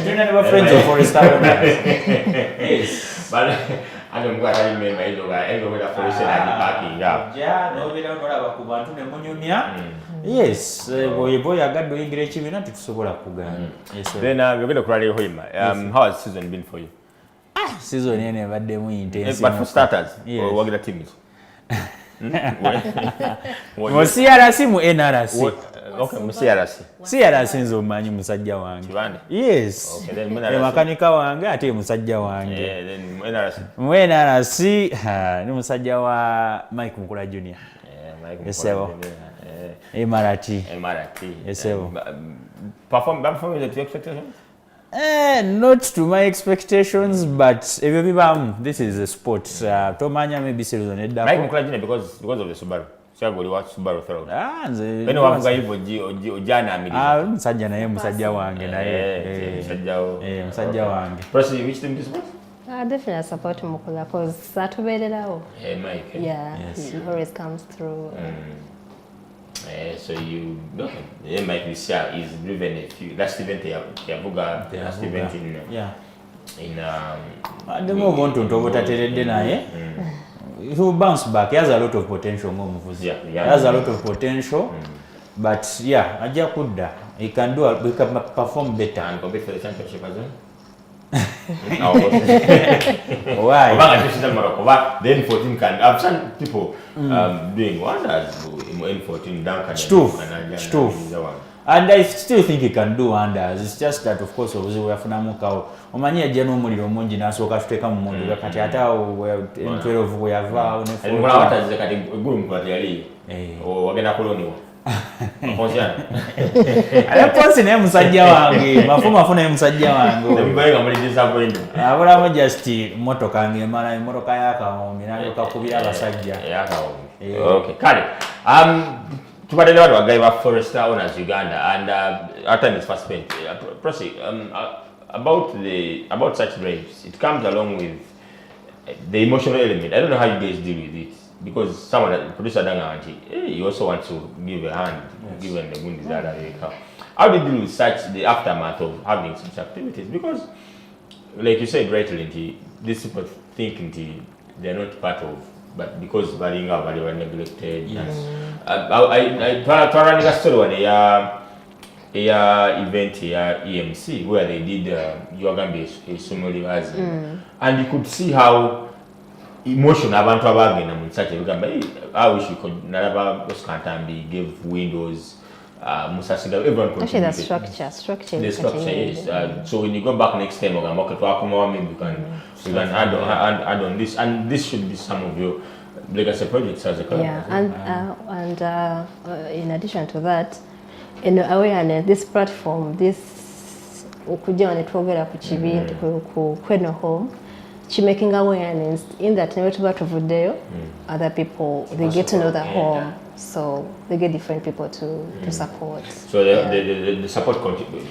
tulina ne ba friends of Forest Avenue. Yes. But I don't go ahead and make my end of the forest and parking. Ja nobeera nolaba ku bantu ne munyumya. Yes, bw'oyagadde oyingira ekibiina tetusobola kugana. Then we're going to cry him. How has the season been for you? Season eno ebaddemu intense. But for starters, Yes. what are the teams? Mu CRC mu NRC. Okay, CRC. CRC nze omanyi musajja wange. Kibande? Yes. Okay, then NRC. Makanika wange ate musajja wange. Yeah, then NRC. Mu NRC ni musajja wa Mike Mukula Junior. Yeah, Mike Yes, sir. Emarati. Yes, sir. Performing to expectations? Not to my expectations, but ebyo bibamu. This is a sport. Tomanya maybe season edda. Mike Mukula Junior because of the Subaru. Siagoli wa Subaru throw. Nze. Beno wavuga hivyo ojana amili. Musajja naye musajja wange naye. Musajja wange. Proceed, which team this was? Definitely support Mukula because Satuberao. Hey, Mike. Yeah, Yes. he always comes through. So you Mike this year is driven a few. Last event Yavuga, last event in the move on to Tobotateredde naye. He will bounce back. He has a lot of potential. He has a lot of potential. But yeah, Ajja kudda. He can perform better. And compete for the championship as well. Why? The N14 can. I've seen people doing wonders in N14 Duncan. True. And I still think he can do wonders. It's just that of course obuzibu yafunamukawo. Omanyi ajja n'omuliro mungi n'asooka tuteeka mu mundu kati ate awo N12 bwe yavaawo ne Mukola watazize kati gulu mukola yali. Wagenda koloniwa. Ponsi naye musajja wange, mafu naye musajja wange. Mbaye muri disappointed. Abulamu just motoka ng'emala emotoka y'akawombi n'alyoka kubira abasajja. Okay, kale. Tubadde ne watu wagayi ba Forest Owners Uganda and our time is fast spent. Proceed. About such raves, it comes along with the emotional element. I don't know how you guys deal with it. Because someone, producer Danga, he also wants to give a hand, given the good desire. How do you deal with such the aftermath of having such activities? Because, like you said rightly, these people think they're not part of, but because Baringa were neglected. Yes. I told a story when they event here EMC where they did UGANDA Sumuliwazi, and you could see how emotion abantu abagenda mu such ebigamba I wish we could nalaba Oskantambi give windows musasiga everyone could Actually, the structure. The structure is so when you go back next time ogamba okay twakoma maybe we can add on this, and this should be some of your legacy projects as a company. And in addition to that, in awareness, this platform, this okujja netwogera ku kibintu ku Kweno Home, making awareness in that never to other people they get to know the home, so they get different people to support. So the support continues.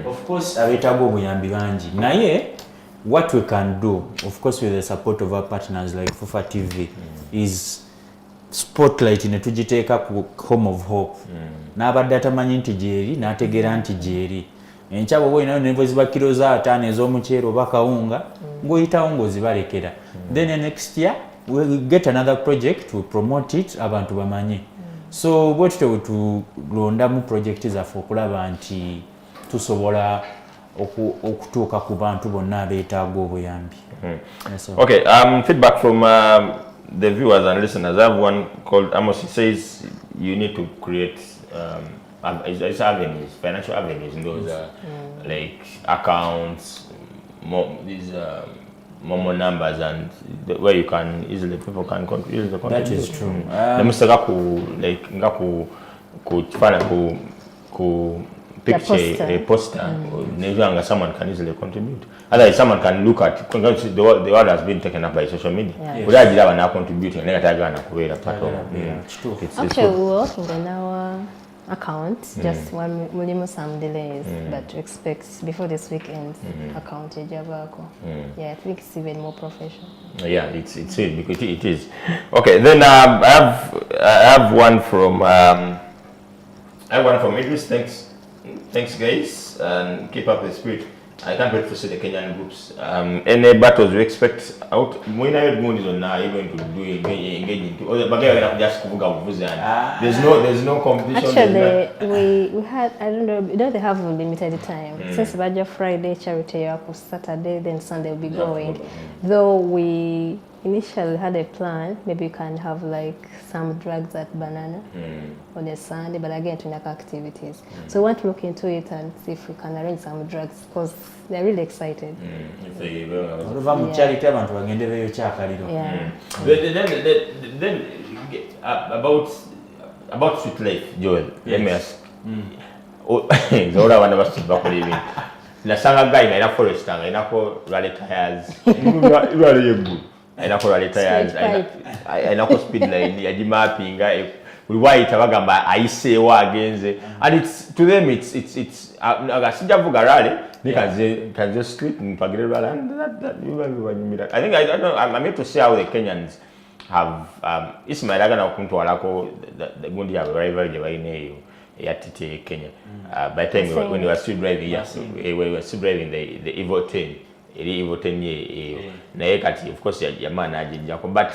Of course, abetaaga obuyambi bangi. Naye what we can do, of course, with the support of our partners like Fufa TV, is spotlight ne tugiteeka ku Home of Hope n'abadde atamanyi nti gyeri n'ategeera nti gyeri enkyabo bwe nayo nevo ziba kilo za 5 ez'omuceere oba kawunga ng'oyitawo ng'ozibalekera then next year we get another project to promote it abantu bamanye so bwe tulondamu project zaffe okulaba nti tusobola okutuuka ku bantu bonna abeetaaga obuyambi. Okay, feedback from the viewers and listeners. I have one called Amos. He says you need to create it's avenues, financial avenues in those like accounts, these Momo numbers, and where you can easily people can easily contribute. That is true. Picture a poster, someone can easily contribute. Otherwise, someone can look at the world has been taken up by social media. Without you now contributing, actually, we're working on our account, just one million some delays, but to expect before this weekend account yeah, I think it's even more professional. Yeah, it's it because it is. Okay, then I have one from Idris. Thanks guys, and keep up the spirit. I can't wait to see the Kenyan groups. Any battles you expect out? When I heard Moon is on now, you're going to do engaging to other, but just there's no competition. Actually, we had, I don't know, they have limited time. Since Baja Friday, charity up Saturday, then Sunday will be going. Though we initially had a plan, maybe we can have like some drugs at Banana on a Sunday, but again, to make activities. So we want to look into it and see if we can arrange some drugs because they're really excited. Then about Sweet Life, Joel, let me ask. Zora one of us back living. La sanga guy na forest tanga ina ko rally tires. Really good. Ina ko rally tires. Ina ko speed line ya jimapinga we white abagamba ayisewa agenze, and it's to them it's agasija vuga rally can just street mpagire rally, and that you will I think I'm here to see how the Kenyans have Ismail agana okuntwalako the gundi ya rival je bayine yatite Kenya. By the time when we were still driving, we were still driving the Evo 10, Evo 10 year. Na of course ya man ajinjako, but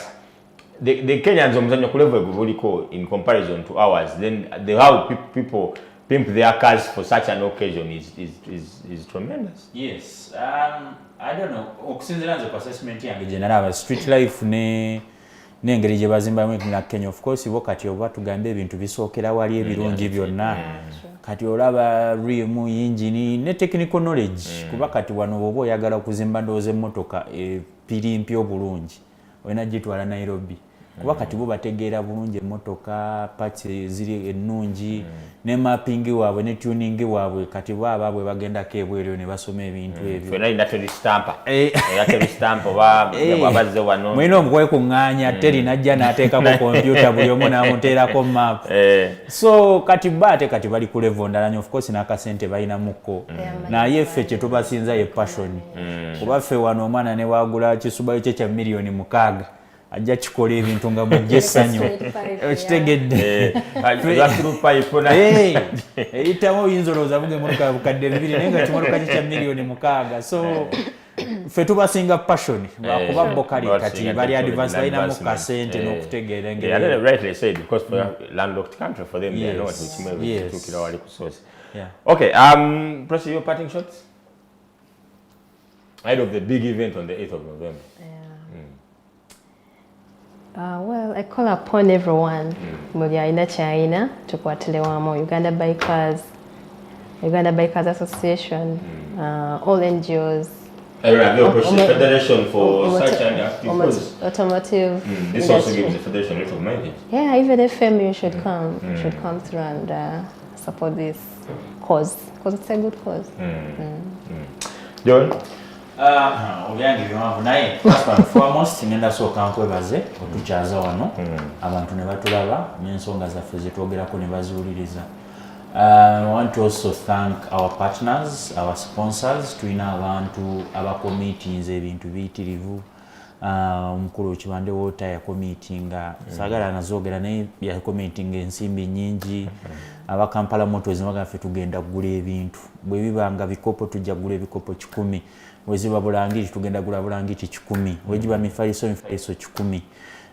the Kenyans omuzanyo kulevel in comparison to ours, then how people pimp their cars for such an occasion is tremendous. Yes, I don't know. Okusinzira nze assessment yange general street life n'engeri gye bazimbamu na Kenya, of course bo kati oba tugambe ebintu bisookera wali ebirungi byonna kati olaba rimu engine ne technical knowledge kuba kati wano oba oyagala okuzimba ndowooza emmotoka epirimpi obulungi olina gitwala Nairobi kuba kati bo bategeera bulungi emmotoka parts ziri ennungi ne mapping waabwe ne tuning waabwe kati baabwe bagendako ebweru ne basoma ebintu ebyo fena ina teri stampa teri stampa wabazze wano mwino omukwe kuŋŋaanya teri najja n'ateekako kompyuta buli omu n'amuteerako map so kati kati bali ku level ndala of course n'akasente balinamuko naye ffe kye tubasinza ye passion kuba ffe wano omwana ne waagula kisubayo kye kya miliyoni 6 ajja kikola ebintu nga mujje essanyu okitegedde eyitamu oyinza olowooza buga emmotoka ya bukadde 2 naye nga kimotoka kye kya miliyoni 6 so ffe tubasinga passion lwakuba bo kali kati bali advance balinamu kasente n'okutegeera engeri rightly said because for a landlocked country for them they know what to wali ku source. Okay, press your parting shots ahead of the big event on the 8th of November. Well, I call upon everyone, Muliaina China, to Kwatelewamo, Uganda Bikers Association, all NGOs. Federation for such an active cause. Automotive. This industry. also gives the federation a little mileage. Yeah, even FMU should come through and support this cause because it's a good cause. John? Obyange biwanvu naye first and foremost ngenda sooka nkwebaze otukyaza wano abantu ne batulaba n'ensonga zaffe zetwogerako ne baziwuliriza. I want to also thank our partners, our sponsors, tulina abantu abakomitinze ebintu biyitirivu omukulu Kibande Wota yakomitinga sagala nazogera naye yakomitinga ensimbi nyingi aba Kampala Motors bagaffe tugenda kugula ebintu bwe bibanga bikopo tujja kugula ebikopo 10 weziba bulangiti tugenda kugula bulangiti 10 wejiba mifaliso 10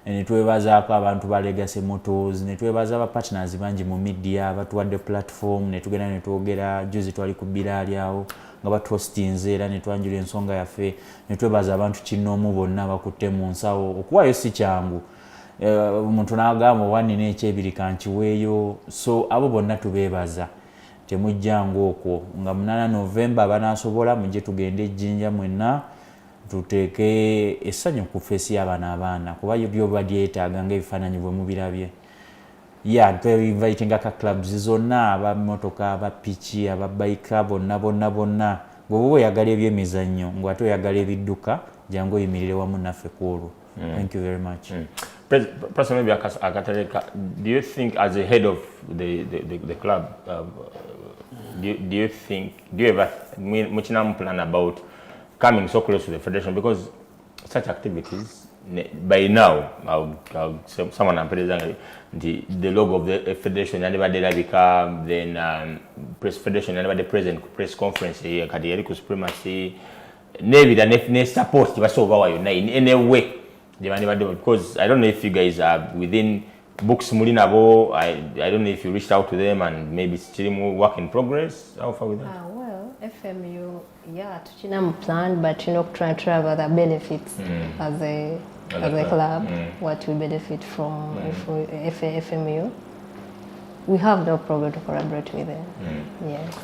ne twebazaako abantu ba Legacy Motors ne twebaza aba partners bangi mu media batuwadde platform ne tugenda ne twogera juzi twali ku Bilali awo nga batuhostinze era ne twanjula ensonga yaffe ne twebaza abantu kinoomu bonna bakutte mu nsawo okuwayo si kyangu omuntu n'agamba wani n'ekyebiri kankiweeyo so abo bonna tubeebaza temujjangu okwo nga 8 November banaasobola mujje tugende JINJA mwenna tuteeke essanyu ku feesi y'abaana kuba byo badyetaaga ng'ebifaananyi bwe mubirabye invitinga ka clubs zonna abamotoka abapiki ababayika bonna gwe oyagala ebyemizannyo ng'ate oyagala ebidduka jangu oyimirire wamu naffe ku olwo. Thank you very much. President, maybe Akataleka, do you think as a head of the club, do you ever much plan about coming so close to the federation, because such activities by now someone the logo of the federation and the become then press federation and the present press conference here Kadieriku supremacy maybe the support was over in any way because I don't know if you guys are within books Mulinabo. I don't know if you reached out to them and maybe still more work in progress. How far with that? Well, FMU, yeah, to plan, but try to have other benefits as a club. What we benefit from FMU. We have no problem to collaborate with them. Yes.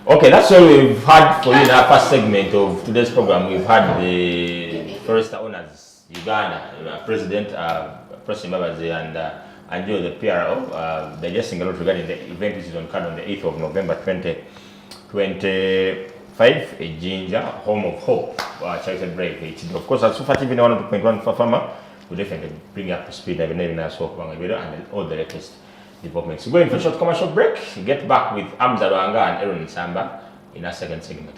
Okay, that's all we've had for you in our first segment of today's program. We've had the first owners, Uganda, President Babazi and Joe, the PRO, digesting a lot regarding the event which is on card on the 8th of November 2025 at JINJA, Home of Hope, Charity Break. Of course, as far as even 1.1 for farmer, we definitely bring up to speed and all the latest developments. So going for a short commercial break, get back with Amza Rwanga and Aaron Samba in our second segment.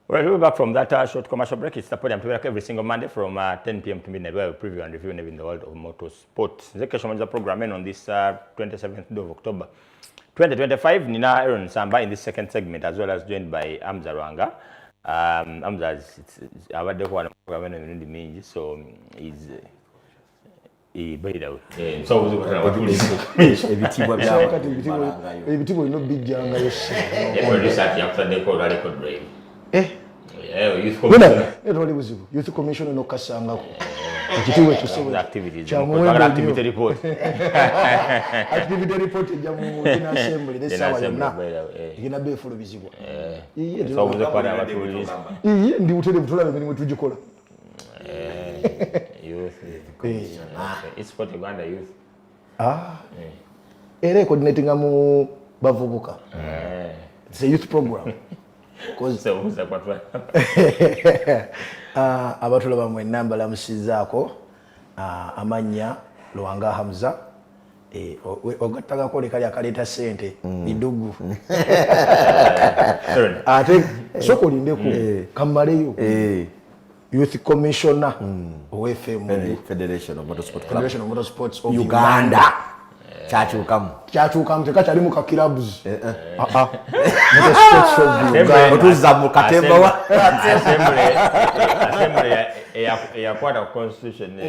Well, we'll be back from that short commercial break. It's the Podium to work every single Monday from 10 p.m. to midnight, where we preview and review in the world of motorsport. The question is a program on this 27th of October 2025. Nina Aaron Samba in this second segment, as well as joined by Amza Rwanga. Amza is our one program in the mean, so he's by the way. So record break. Youth commission no kasanga activities activity report jamu in assembly this hour ina be full bizibwa so uze kwa abatulize ndi utele butula bemini mutujikola youth it's for Uganda youth ere coordinating amu bavubuka it's a youth program abatula bamwe namba la musizaako amanya Lwanga Hamza ogattaga ko lekali akaleta sente bidugu ate soko lindeko kamaleyo youth commissioner OFM Federation of Motorsports of Uganda. Chachukamu tekachali mu kakilabs Motorsports of Uganda otuza mu katemba wa assembly ya quarter constitution.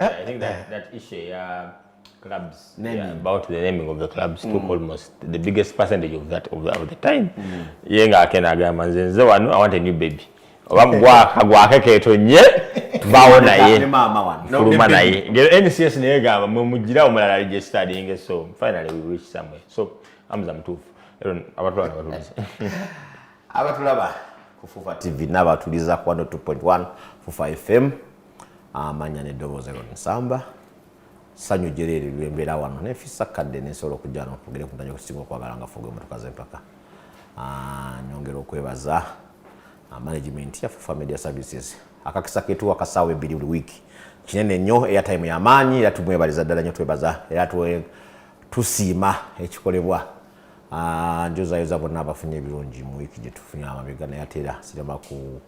I think that issue clubs about the naming of the clubs took almost the biggest percentage of that of the time. Yenga akena agamba nze wano I want a new baby Oba ketonye tubawo naye. Ne mama wan. Fuluma naye. Ngero NCS naye gamba mugira omulala registered inge so finally we reach somewhere. So amza mtufu. Abatulaba batuliza. Abatulaba ku Fufa TV n'abatuliza ku 102.1 Fufa FM. Amanya ne Doboze Nsamba. Sanyu jereri lwembera wano ne fisa kadde ne solo kujana okugere kutanya kusinga kwagalanga fugo mutukaze mpaka. Nyongero kwebaza management ya Fufa Media Services. Akakisa ketu akasawe bili buli wiki. Kinene nnyo airtime ya manyi era tumwebaliza ddala nnyo twebaza era tusima ekikolebwa. Njoza yoza bonna abafunye ebirungi mu wiki gye tufunye amabega naye ate era sirema ku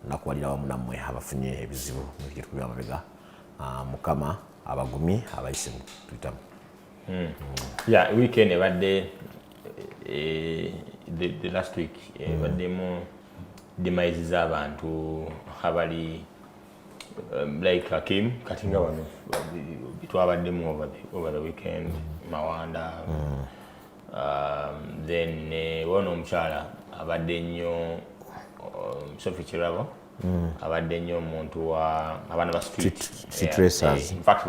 nakuwalira wamu nammwe abafunye ebizibu mu wiki gye tufunye amabega. Mukama abagumi abayise tutamu. Yeah, weekend ebadde the last week baddemu demise z'abantu abali like Hakim Katinga wano bitwabaddemu over the weekend Mawanda. Then one omukyala abadde nnyo Sophie Kirabo abadde nnyo omuntu wa abaana ba street racers. In fact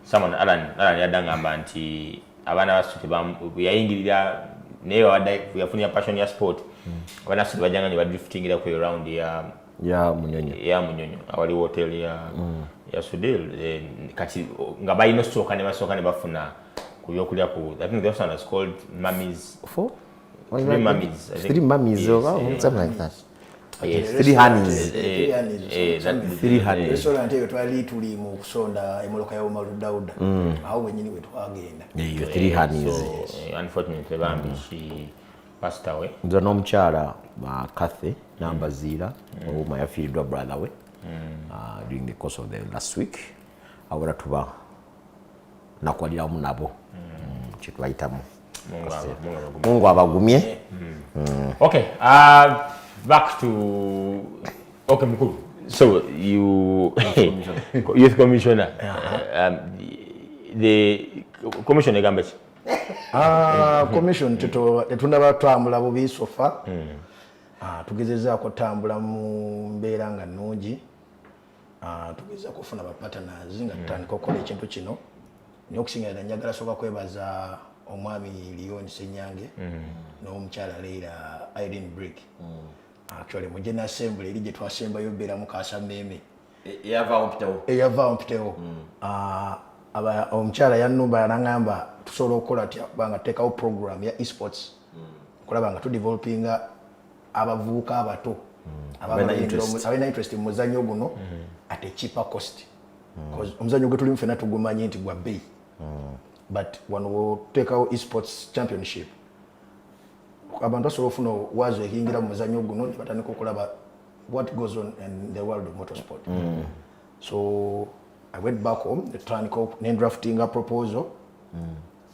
someone Alan yadangamba nti abaana ba street yayingirira naye yafunira passion ya sport abaana street bajanga ne badriftingira ku around ya Munyonyo awali hotel ya Sudil kati nga bayino soka ne bafuna kuyokulya ku I think the one is called Mummies. Three mummies. Three mummies something like that. Yes. Three honeys. Three honeys. Restaurant eyo twali tuli mu kusonda emoloka ya Omaru Dauda. Aho wenyini we twagenda. Yeah, three honeys. Unfortunately Bambi she passed away. Nzo n'omukyala Kathy Nambazira whom I feared brother we during the course of the last week. Awara tuba nakwalira wamu nabo. Chitwaitamu. Mungu abagumye. Okay, back to Mukuru. So you youth commissioner, the commissioner Gambach. Commission tetunda batambula bubi sofa. Tugezeza kutambula mu mbeera nga nnungi. Tugeza kufuna ba partners nga tutandika okukola ekintu kino. Nyokusinga njagala soka kwebaza omwami Leon Senyange n'omukyala Leila Irene Brick. Actually mu General Assembly eri gye twasemba yobeera mu Kaasa Meme. Eyava ompitewo. Omukyala yannumba n'angamba tusobola okukola atya banga teekawo program ya esports. Okulaba nga tudevelopinga abavubuka abato. Abalina interest mu muzannyo guno at a cheaper cost. Because omuzannyo gwe tulimu ffenna tugumanyi nti gwa bbeeyi. But when we take our esports championship, abantu basobola ofuna wazo ekingira mu muzannyo guno ne batandika okulaba what goes on in the world of motorsport. So I went back home, the drafting a proposal.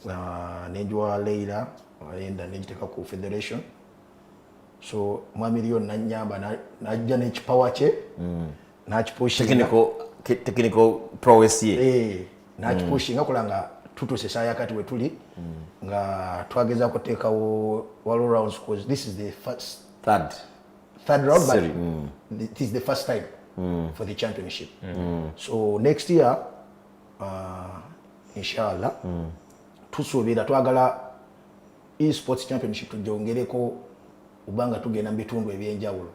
Nejwa Leila and nejiteka ku federation. So mwami Leon nanyamba najja n'ekipawa kye n'akipushinga technical prowess ye. N'akipushinga kulanga tutuse yakati we tuli nga twageza kuteekawo all rounds because this is the third round but it is the first time for the championship. So next year inshallah tusuubira twagala esports championship tujongereko ubanga tugenda mu bitundu ebyenjawulo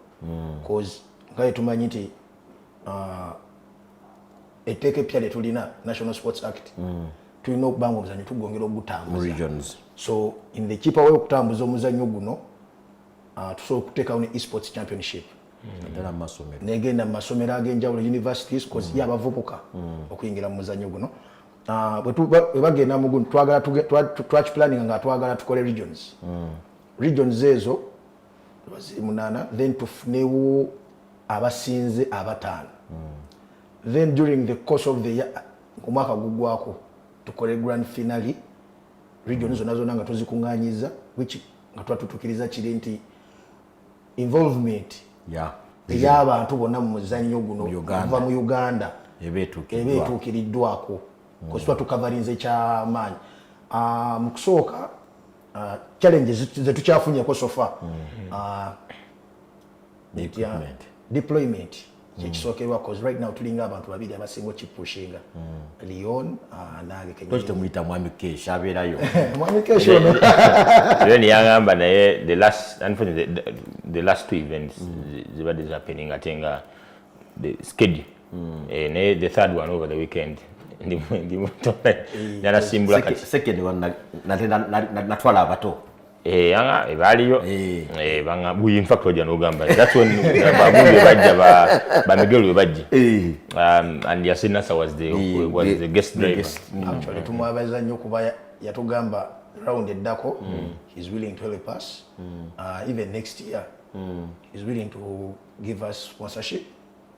because nga tumanyi nti etteeka eppya lye tulina National Sports Act tulina okubanga omuzannyo tugongera ogutambuza. So in the cheaper way okutambuza omuzannyo guno tusobola okuteekawo ne esports championship negenda mu masomero ag'enjawulo universities because y'abavubuka okuyingira mu muzannyo guno. Bwe bagenda mu guno twakiplanninga nga twagala tukole regions ezo baziri 8 then tufunewo abasinze abataano. Then during the course of the year omwaka gugwako tukole grand finale regions zonna nga tuzikuŋŋaanyiza which nga twatutukiriza kiri nti involvement ey'abantu bonna mu muzannyo guno kuva mu Uganda ebeetuukiriddwako because twatukavarinze kyamaanyi. Mu kusooka challenges ze tukyafunyeko sofa deployment kyekisookerwa cause right now tulinga abantu babiri abasinga okipushinga Leon nange Kenya temuyita mwami Kesha abeerayo mwami Kesha ono Leon yagamba naye the last two events zibadde happening atenga the schedule naye the third one over the weekend yanasimbula kati second one natwala abato yanga ebaliyo banga in fact wajja n'ogamba that's when bagundi bajja ba Miguel bajja and Yasin Nasa was the guest driver actually tumwabaza nnyo kuba yatugamba round eddako he's willing to help us even next year he's willing to give us sponsorship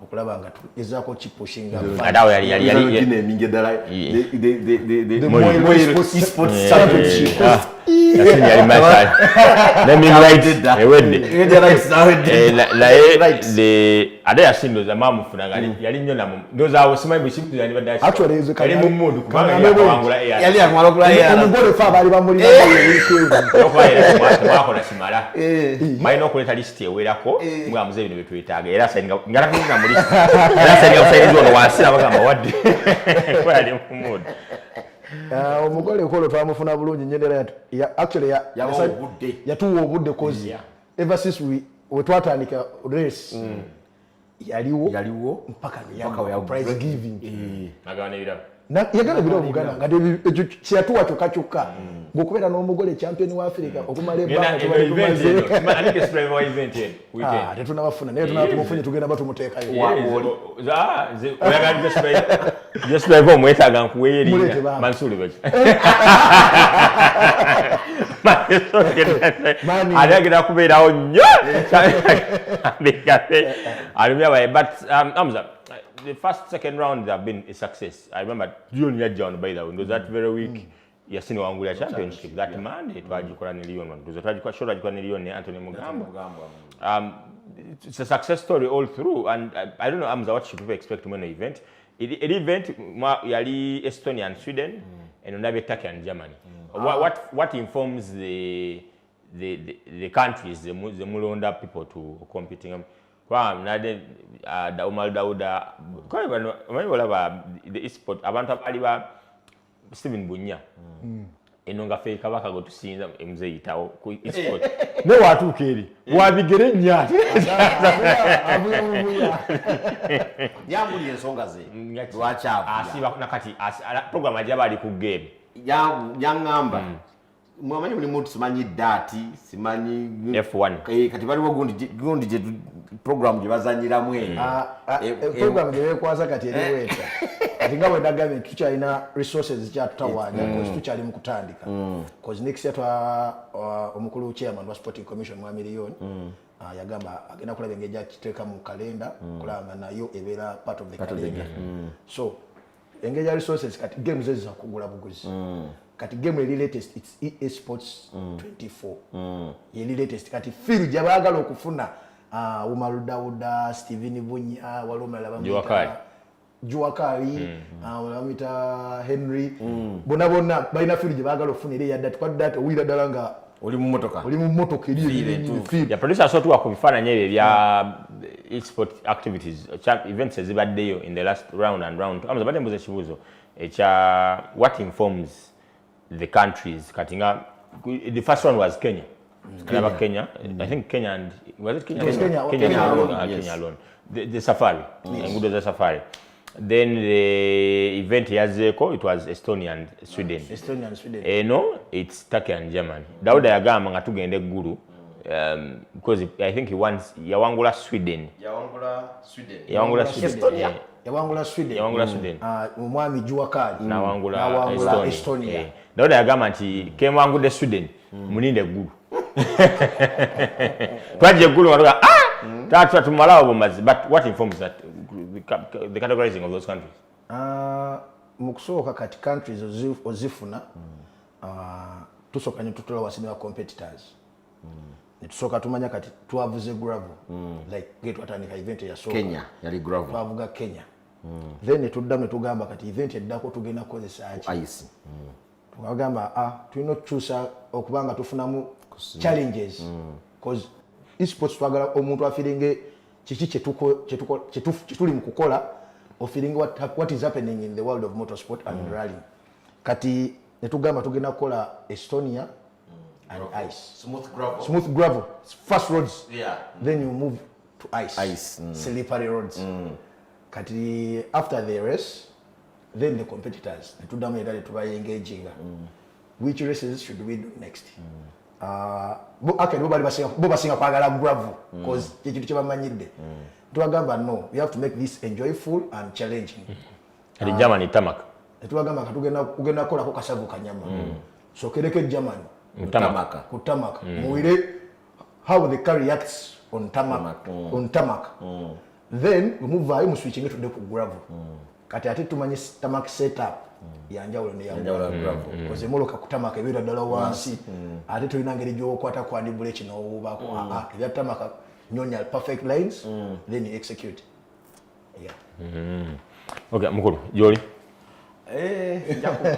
okulaba nga tugezaako kipushinga adawo yali emingi eddala esports championship Yasin yali mashal let me write ade Yasin ndoza mamufunanga yali nnyo namu ndoza awo simanyi bwisibu yali badashi actually yali mu mood kubanga yali akwala okulaya omugole fa bali bamulina mwakola kimala balina okuleta lisiti ewerako mwamuze ebintu byetwetaaga era ngalakuina mu lisiti era salinga kusainiza ono wansi nabagamba wadde yali mu mood omugole kolo twamufuna bulungi nyendera actually yatuwa obudde cause ever since we twatandika race yaliwo mpaka ya prize giving nagawana ebirabo yagala biro Buganda nga kyatuwa kyokka ngokubeera n'omugole champion wa Africa okumala ebbanga tetunabafuna naye tunatumufunye tugenda batumuteekayo just drive omwetaaga nkuweeringa Mansuri baki ate agenda kubeerawo nnyo alumya but Hamza the first second round have been a success. I remember John Yajan by the way, was that very week Yasin Wangula championship that Monday twajikora ne Lyon one twajikora shora jikora ne Lyon ne Anthony Mugamba. It's a success story all through and I don't know Hamza what should people expect from an event. An event yali Estonia and Sweden and another Turkey and Germany. What informs the countries the Mulonda people to competing nade da Umar Dauda kwa wala the sport abantu abali Steven Bunya enonga fe kabaka go tusinza mzee itawo ku sport ne watu keri wabigere nya yambuli ensonga ze lwacha asiba nakati program ajaba ali ku game yangamba mwamanyi muli muntu simanyi dati simanyi F1 kati bali gundi je program je bazanyira mwe program je kwaza kati eriweta kati ngawe dagabe tukyalina resources kya tutawanya because tukyali mu kutandika because next year omukulu chairman wa sporting commission mwa million yagamba agenda kulaba engeri akiteeka mu kalenda kulanga nayo ebeera part of the calendar so engeri ya resources kati games ezo kugula buguzi kati game eli latest it's EA Sports 24 eli latest kati feel jabagala okufuna Umar Dauda Steven Bunya walomala bamita Juakari walamita Henry bona baina feel jabagala okufuna ile ya data kwa data wira dalanga oli mu motoka ili ya producer so tu akubifana nyebe bya e-sport activities events ezibaddeyo in the last round and round amaze bade mbuze kibuzo echa what informs the countries katinga the first one was Kenya Kenya I think Kenya and was it Kenya alone the safari ngudo za safari then the event yazeko it was Estonia and Sweden no it's Turkey and Germany Dauda yagamba nga tugende guru because I think he wants yawangula Sweden yawangula Sweden umwami Juakari na wangula Estonia Dauda yagamba nti kemwangude Sweden muninde guru twaje guru waruga tatu tumalawo bomazi but what informs that the categorizing of those countries mukusoka kati countries ozifuna tusoka ni tutola wasini wa competitors nitusoka tumanya kati twavuze gravel like getu atandika event ya soka Kenya yali gravel twavuga Kenya then tuddamu tugamba kati event eddako tugenda kozesa ice twagamba tulina okukyusa okubanga tufunamu challenges because esports twagala omuntu afiringe kiki kyetuli mu kukola of feeling what is happening in the world of motorsport and rallying. Kati netugamba tugenda kukola Estonia and ice. Smooth gravel. Fast roads. Yeah. Then you move to ice. Slippery roads. Kati after the race, then the competitors. Netugamba yetale tubaye engaging. Which races should we do next? Actually, bo basinga kwagala gravel because ekintu kyebamanyidde. Tuwagamba no, we have to make this enjoyable and challenging. Ati Germany tamaka. Tuwagamba kugenda kola ko kasavu kanyama. So kereke Germany kutamaka. Muire how the car reacts on tarmac. Then we move ayo switching to the gravel. Kati ate tumanyi tarmac setup yanjawulo ne gravel because emoloka kutamaka ebira dala wansi ate tulina ngeri gyokwata kwa ndibule kino obako ya tamaka nyonya perfect lines then you execute. Okay, mukulu Joli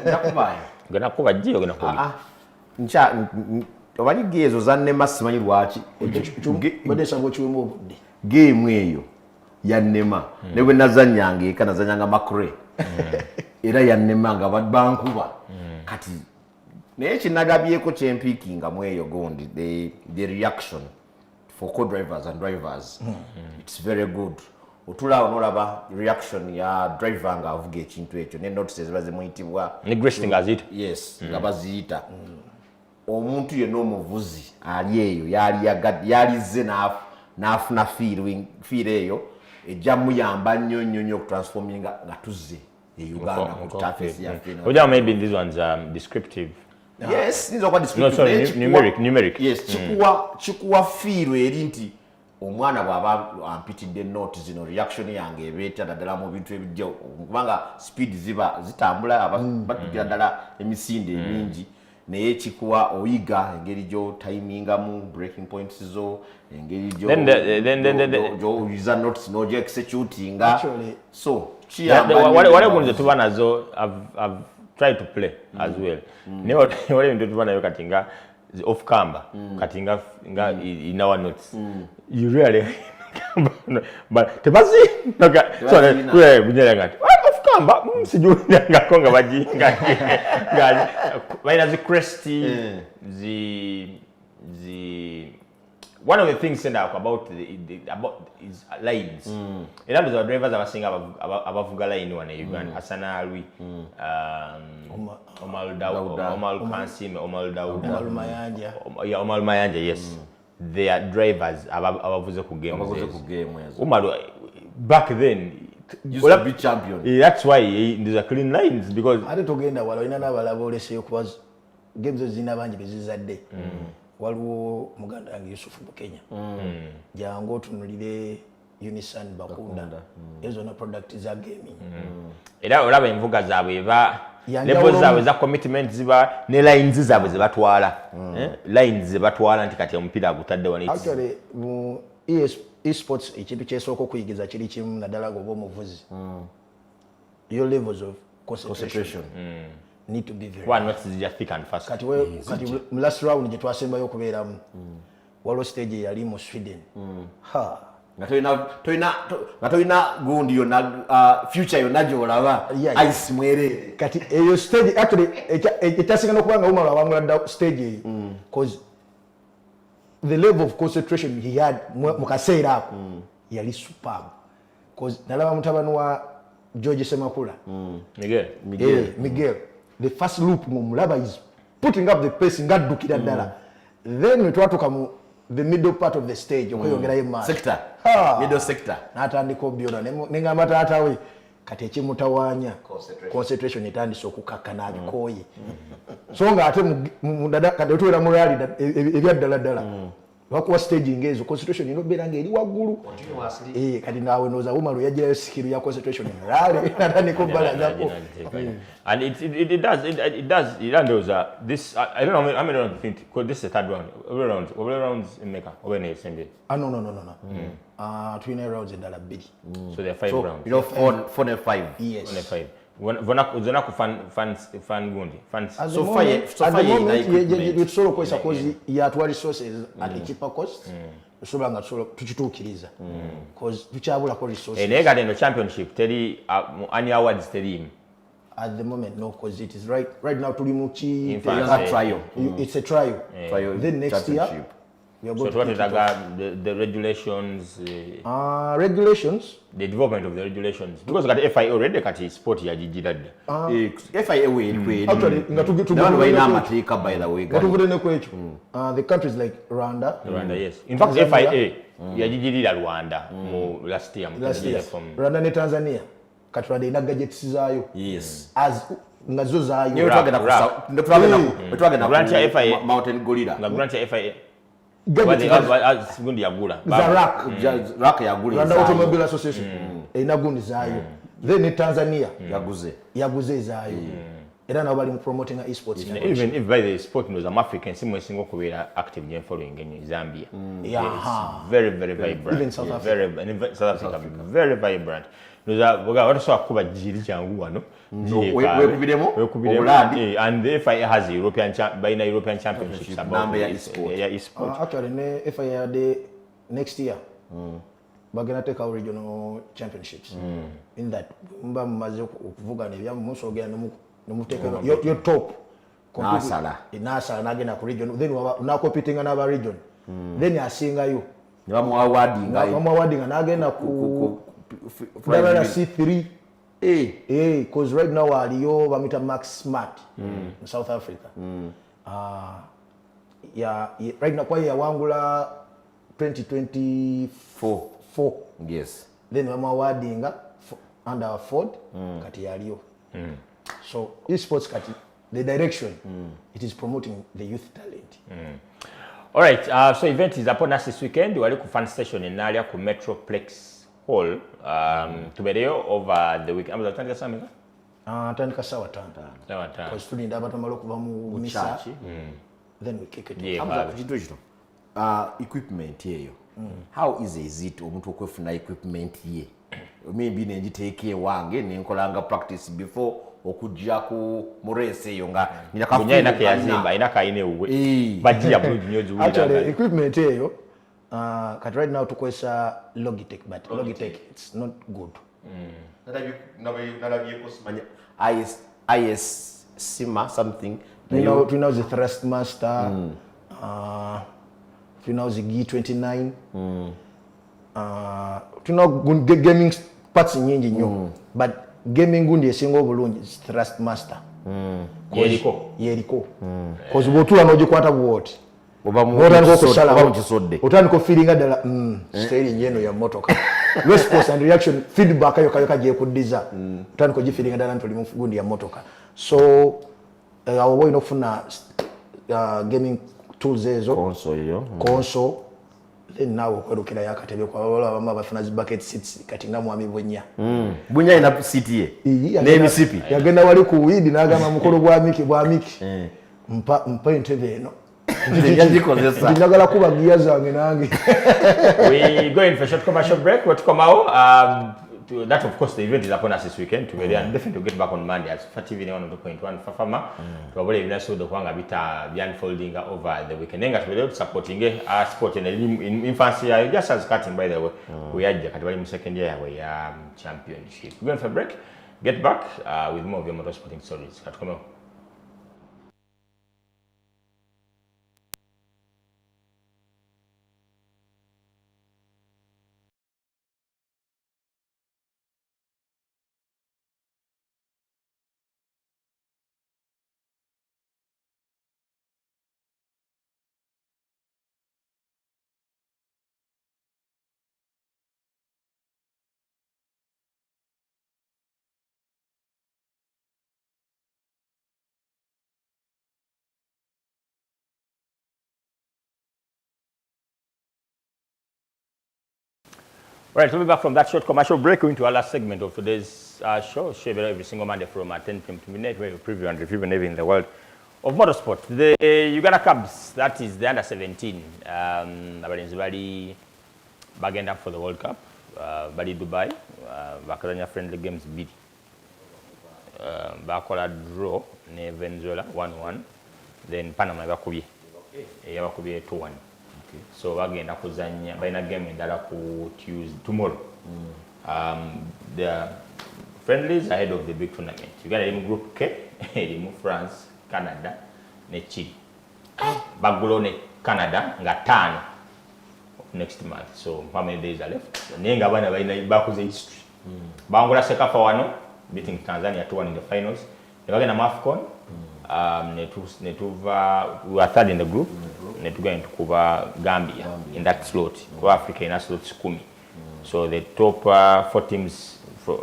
njakubaye gana kuba jio gana kuba obanyi gezo zanne masimanyi lwaki bade sabo chiwemo obudde game eyo yannema ne bwe nazanyanga eka nazanyanga makure era yannema nga bankuba kati naye kinagabyeko kyempikinga mweyo gondi the reaction for co-drivers and drivers it's very good. Otula onolaba reaction ya driver nga avuga ekintu ekyo ne notices bazimuyitibwa ne greeting azita yes nga baziyita omuntu yenna omuvuzi ali eyo yalize n'afuna feel eyo ejja muyamba nnyo okutransforminga nga tuzze e Uganda ku tafesi ya fino. Oja maybe these ones descriptive. Yes, these are descriptive. No, sorry, numeric. Yes, chikuwa feel eri nti omwana bwaba ampitidde note zino reaction yange ebeeta ddala mu bintu ebijja kubanga speed ziba zitambula batujja ddala emisinde emingi naye kikuwa oyiga engeri gyo timingamu breaking points zo engeri gyo user notes nojo executinga so wale gunze tuba nazo I've tried to play as well ne wale bintu tuba nayo katinga off camera katinga nga in our notes you really but tebazi so we bunyelanga off camera sijui ngakonga bajinga ngaji baina zi crusty one of the things said about is lines. In terms of drivers, I was saying about line one Uganda, Asana Alwi, Omar Kansim, Omar Daud, Omar Mayanja, yes. They are drivers about game. Back then, used to be champion. That's why these are clean lines because I don't get that. Well, in another was games zinabanji bezizadde. Waliwo muganda yange Yusufu mu Kenya jango tunulire Unison Bakunda ezo na product za gaming era olaba envuga zaabwe eba level zaabwe za commitment ziba ne lines zaabwe zibatwala lines zibatwala nti kati omupiira agutadde wani actually mu esports ekintu kyesooka okuyigiza kiri kimu naddala goba omuvuzi your levels of concentration need to be very one not just thick and fast kati last round je twasembayo okubeeramu walo stage yali mu Sweden Ngatoina gundi yona future yona jolaba ice mwere kati eyo stage actually etasinga nokubanga umala wangula stage cause the level of concentration he had mukaseera ako yali superb cause nalaba mutabani wa George Semakula Miguel the first loop mumulaba is putting up the pace ngadukira ddala then wetwatuka mu the middle part of the stage okweyongera yema sector middle sector natandika obyona nengamba taatawe kati ekimutawanya concentration etandise okukakkana abikoye so nga ate mudada kati otuwera mu rally ebyaddala ddala wakuwa staging ezo concentration inobeera ng'eri waggulu kati naawe nooza wumalo yagirayo sikiru ya concentration rally natandika obbalazaako and it does this I don't know how many rounds think because this is the third round over rounds in Mecca over in Sunday no twin rounds endala bbiri so there are 5 rounds you know 4 and 5 yes 4 and 5 Zona ku fan gundi. Fans. At the So moment, fire at the ina moment, equipment. you solo koisa cause yatwa resources at the cheaper cost. Soba nga solo tuchituukiriza. Cause tuchabula ko resources. Enega deno championship teri annual awards teri. At the moment, no, because it is right now tuli mu chi trial. It's a trial. Trial Then next year we are So going what to is kick it off. the regulations? Regulations. The development of the regulations because got FIA already kati sport ya jijidadde. FIA we kweli. Actually, Nabantu bayina amateeka by the way. Gatuvudde ku ekyo. The countries like Rwanda. Rwanda, yes. In fact, FIA ya jijidira Rwanda last year. Rwanda ne Tanzania. Kati Rwanda ina gadgets zaayo. Yes. As nga zo zaayo. Nyo twagenda Grant ya FIA. Mountain Gorilla. Na grant ya FIA. Gadgets Gundi yagula. za Rack yagula. Rwanda Automobile Association. Ina gundi zaayo. Then ne Tanzania. Yaguze zaayo. Era nabo bali promoting esports. Even if by the sport knows I'm African, simwe singo kubera active game following in Zambia. Yeah. Very vibrant. Even South Africa. Very South Africa. Very vibrant. Noza boga watu so akuba jiri changu wano. Wekubiremo. And the FIA has European championships about e-sport. Actually ne FIA de next year. Bagena take our regional championships. In that mba maze okuvuga ne bya musogera no muteka your top Nasala nagenda ku region then una competing na region then asinga you ne bamu awarding nagenda ku C3 cause right now aliyo bamita Max Smart in South Africa. Right now kwa ya wangula 2024. Yes. Then bamu awarding under Ford kati yaliyo. So esports kati the direction it is promoting the youth talent. All right, so event is upon us this weekend. Wali ku fan station in Nalia ku Metroplex Hall tubereyo over the weekend. Amaza tandika samika? Tandika sawa tanda. Because tulinda abantu amalo kuva mu misa. Then we kick it. Equipment yeyo. How easy is it omuntu okwefuna equipment ye? Maybe nenjiteeke wange nenkolanga practice before okujja ku murese eyo nga nyina inake yazimba inaka ine uwe bajia bulungi nyozi uwe. Actually equipment eyo kat right now tukwesa Logitech but Logitech it's not good. Nalabye kosimanya IS Sima something. We know the Thrustmaster. We know the G29. We know gaming parts nyingi nyo. But gaming gundi esinga obulungi is Thrustmaster. Yeriko. Cause botula nojikwata buwoti. Otandika feelinga ddala steering yeno ya motoka. Response and reaction feedback ayo gye kuddiza. Otandika ogifeelinga ddala nti oli mu gundi ya motoka. So awo boyina okufuna gaming tools ezo console then nawe okwerukira yakatebe kwa wala bama bafuna zi bucket seats kati nga mwami Bunya. Bunya ina seat ye n'emisipi yagenda wali ku weed n'agamba mukolo bwa miki mpa entebe eno njagala kuba giya zange nange. We go in for a short commercial break. We'll come out. That of course the event is upon us this weekend. To very and definitely get back on Monday as TV 102.1 Fafama. Probably even so the kwanga bita unfolding over the weekend. Nenga to supporting sport in infancy just as cutting by the way. We had the second year we championship. We go in for a break. Get back with more of your motorsporting stories. Come on. Right, we'll be back from that short commercial break. Going to our last segment of today's show. Share every single Monday from 10 p.m. to midnight, where we preview and review and everything in the world of motorsport. The Uganda Cubs, that is the under 17. Bali bagenda for the World Cup. Bali Dubai. Bakaranya friendly games bid. bakola draw ne Venezuela 1-1, then Panama bakubye yabakubye 2-1. So bagenda kuzanya balina game endala ku Tuesday tomorrow. The friendlies ahead of the big tournament. Uganda eri mu group K, eri mu France, Canada ne Chile. Bagulo ne Canada nga 5 next month. So how many days are left? Nenga bana balina bakuze history. Bangola Sekafa wano beating Tanzania 2-1 in the finals. Bagenda mu AFCON. We were third in the group. Netugenda kuba Gambia in that slot. Kuba Africa in a slot 10. So the top 4 teams,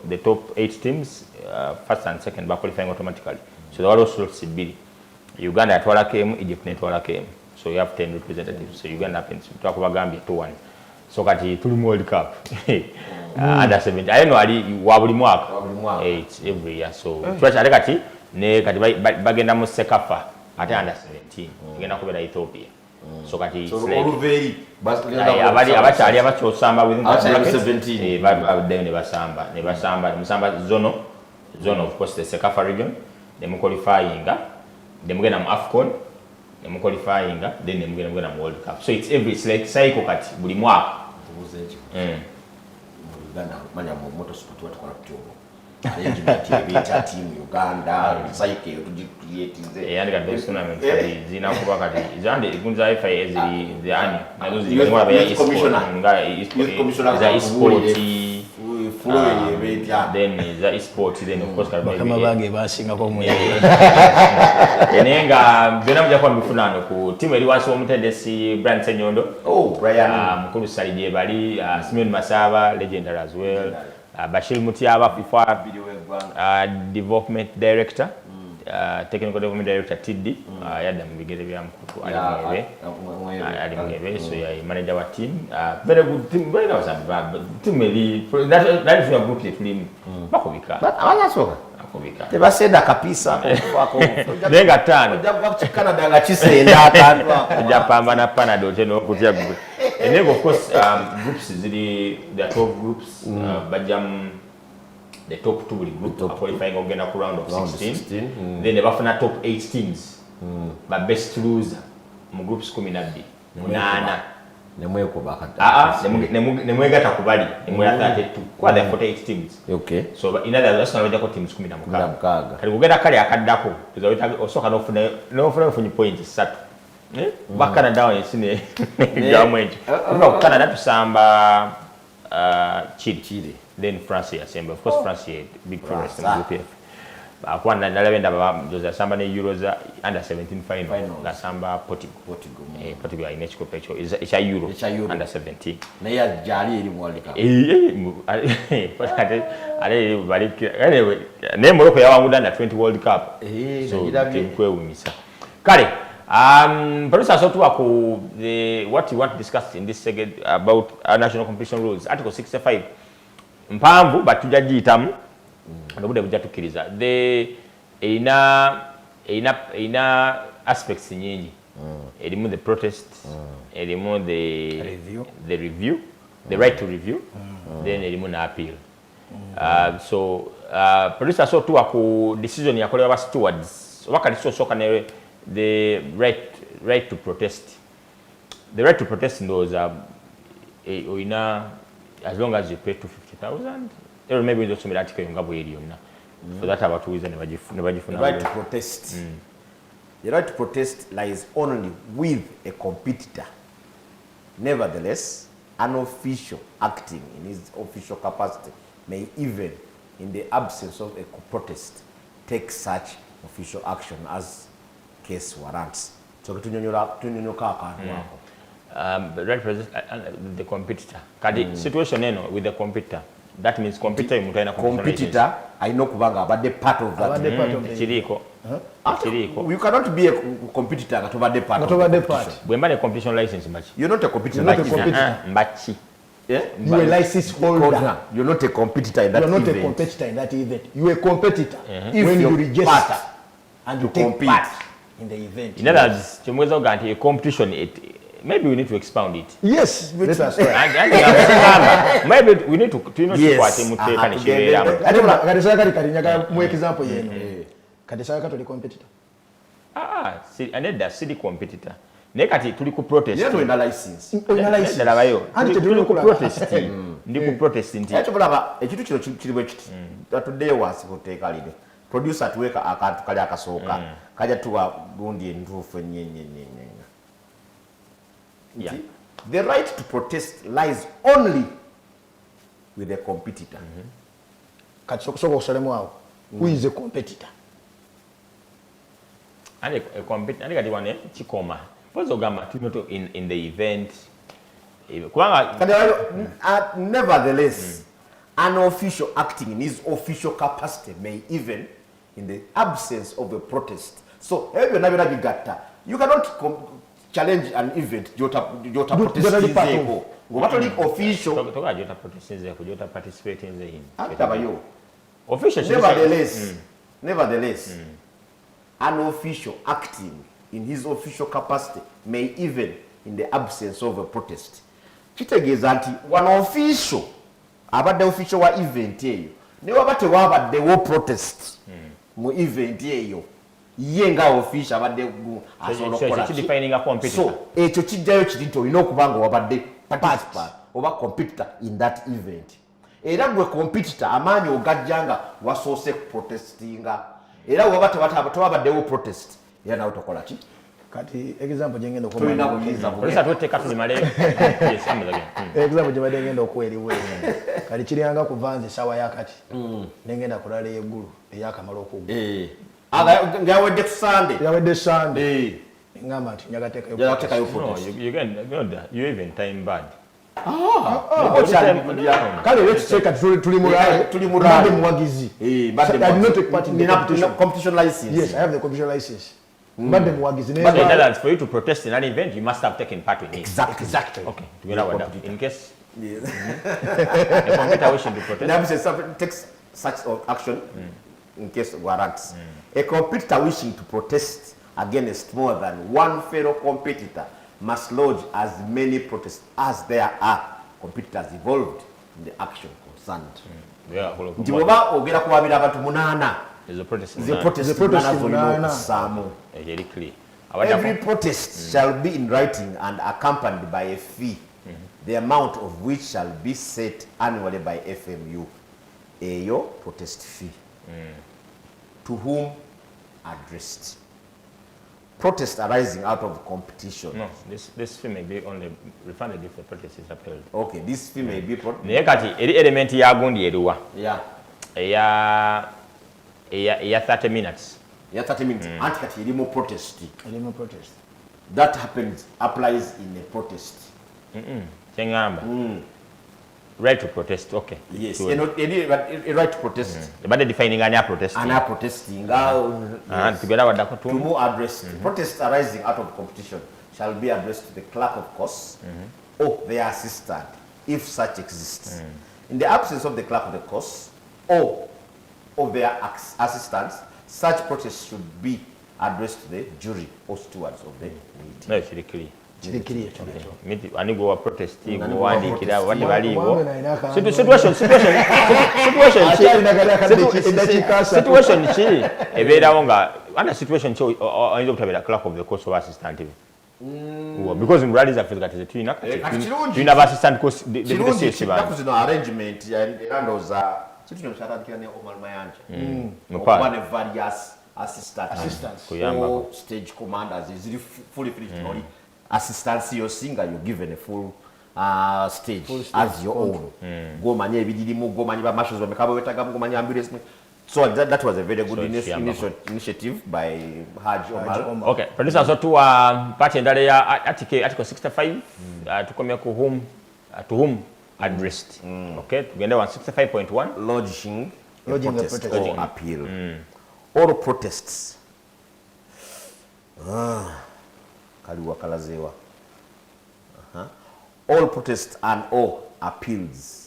the top 8 teams, first and second, back qualifying automatically. So the other slots is Uganda at Walla came, Egypt at Walla came. So you have 10 representatives. So Uganda happens to talk about Gambia 2-1. So got the World Cup. Under 17. I don't know wabuli mwaka. It's every year. So twacha kati ne kati bagenda mu Sekafa ate under 17. Igenda kubera Ethiopia. So kati so oluveri abachali abachosamba within the 17 ne basamba musamba zone of course the Sekafa region them qualifying them mugenda mu AFCON them qualifying then them mugenda mu World Cup. So it's like cycle kati buli mwaka Uganda manya mu motorsport watu kwa kutobo arrangement team Uganda cycle to create yani ka those tournament zina kuba kati zande igunza FIA zili yani nazo zili kwa ya commissioner nga e-sport then za e-sport then of course kama bage basinga kwa mwe enenga bena mja kwa mifunano ku timu eri wansi omutendesi Brian Senyondo Brian mukulu salije bali Simeon Masaba legendary as well Bashir Mutiaba FIFA development director technical development director TD yadda mbigere bya mkutu ali mwebe so ya manager wa team very good team very nice team eli that is your group team bakubika abanyasoka bakubika tebaseda kapisa kwako denga 5 bakukana danga chisenda atatu japamba panado teno kutia group and then of course groups zili the 12 groups bajam the top 2 group are qualifying again up round of 16. Then the bafana top 8 teams. But best loser mu groups 12. Munana. Nemwe ko bakata. Nemwe gata kubali. Nemwe 32. Kwa the 48 teams. Okay. So in other words nabaja ko teams 16. Kali kugenda kale akaddako. Tuzawita osoka no fune points 3. Bakana dawo yesine gamwenje. Kuba Canada tusamba Chile. Then France yasemba. Of course France big progress in the group F. Akwana nalabenda bazoza samba ne Euros under 17 final. La samba Portugal in each competition is a Euro under 17. Na ya jali eri World Cup. Ale bali anyway ne Morocco yawanguda under 20 World Cup. So timkwe umisa. Kale producer so to what you want to discuss in this segment about our national competition rules article 65 mpamvu batujagitamu ndobude bujatukiriza ina aspects nyingi elimu the protest elimu the review the right to review then elimu na appeal so producer so to ku decision yakolewa stewards wakati so kana the right to protest. The right to protest those as long as you pay 250,000 or maybe those some article ngabo area na so that about reason nebajifuna right to protest. The right to protest lies only with a competitor. Nevertheless, an official acting in his official capacity may even in the absence of a protest take such official action as case warrants. So tunyonyoka akantu wako. Right the competitor. Kadi situation eno with the competitor. That means competitor mutaina competitor I know kubanga abade part of that. Chiriko. You cannot be a competitor atobade part. Bwemba ne competition license mbachi. You're not a competitor. Mbachi. Yeah? You a license holder. You're not a competitor in that event. You're not a competitor in that event. You're a competitor when you register and you take part in the event. In other words, chimweza uganti a competition maybe we need to expound it. Yes, let us try. Maybe we need to chikwate muteeka nikibeeramu. Kati saakali kalinyaga mu example yeno. Kati saakali tuli competitor. Anedda siri competitor. Naye kati tuli ku protest. Yetu ina license. Ina license. Ndalabayo. Tuli ku protest. Ndi ku protest nti. Ekyo bulaba ekitu kino kiri bwe kiti. Tatuddeyo wansi kuteeka lino. Producer atuweka akantu kali akasooka. Kajja tuwa gundi entuufu ennyenyenyenyenye. Yeah. The right to protest lies only with the competitor. Kati sokusoka okusalemu awo. Who is a competitor? And a competitor, and kati wane chikoma. Pozo gamba tunoto in the event. Nevertheless, an official acting in his official capacity may even, in the absence of a protest. So, you cannot challenge an event. Jota protest. Official. Jota protest. Jota participate in the official. Nevertheless, an official acting in his official capacity may even, in the absence of a protest. Kitegeeza nti one official abadde official wa event eyo ne wabate wabaddewo protest mu event eyo ye nga official abadde asobola okukola so ekyo kijjayo kiri nti olina okuba nga wabadde participant oba competitor in that event era gwe competitor amaanyi ogajja nga wasoose protestinga era wabate tewabaddewo protest era nawe tokola ki kati example jengenda okumanya polisi atweteka tulimale yes example jebade ngenda okweriwe kali kiryanga kuvanze sawa yakati nengenda kulala yeggulu eyakamala okugwa ngawedde ku Sunday yawedde Sunday ngamba ati nyagateka yo protest you even time bad kale let's check tuli murade muwagizi but I did not take part in the competition license. Yes, I have the competition license. But for you to protest in an event, you must have taken part in it. Exactly. Okay. In case a competitor wishing to protest, takes such action in case warrants. A competitor wishing to protest against more than one fellow competitor must lodge as many protests as there are competitors involved in the action concerned. Nti bw'oba ogera kuwabira abantu 8 is a protest. Every protest shall be in writing and accompanied by a fee, the amount of which shall be set annually by FMU. Eyo protest fee. To whom addressed? Protest arising out of competition. No, this fee may be only refunded if the protest is upheld. Okay, this fee may be. Naye kati eri element ya gundi eruwa. Yeah. Yeah, 30 minutes. Yeah, 30 minutes. Anti kati elimo protest. That applies in a protest. Chengamba. Right to protest, okay. Yes, a right to protest. But defining any protesting. Ana protesting. To more addressed. Protest arising out of competition shall be addressed to the clerk of course or their assistant, if such exists. In the absence of the clerk of the course or of their assistants, such protest should be addressed to the jury or stewards of the meeting. No, it's really clear. Ani go protest go wandikira wati baliwo situation chi ebeerawo nga ana situation chi ayinza okutabira clerk of the course or assistant because in rallies after that is tulina assistant course the arrangement era ndoza kitu kino kyatandikira ne Omar Mayanja one various assistants or stage commanders is fully free assistance yosinga you given a full stage as your own. Go manye ebidirimu go manye ba marshals bamekaba wetaga go manye ambulance. So that was a very good initiative by Haji Omar. Okay, producer so to part ndale ya article 65 tukomea ku whom addressed. Okay, tugende 165.1 lodging a protest or appeal. All protests. All protests and all appeals.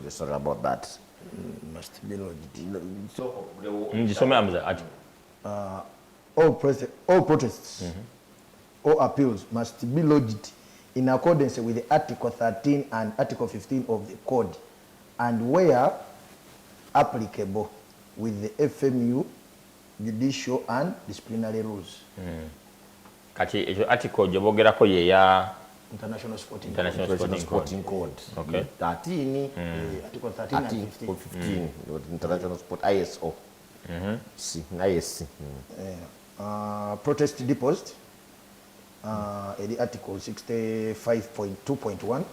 Sorry about that. Must be lodged. So, all protests or appeals must be lodged in accordance with Article 13 and Article 15 of the Code, and where applicable with the FMU judicial and disciplinary rules. Kati ejo article jobogerako ye ya International Sporting Code. Okay. 13, Article 13 and 15. 15, International Sport ISO. See, ISC. Protest deposit, the Article 65.2.1.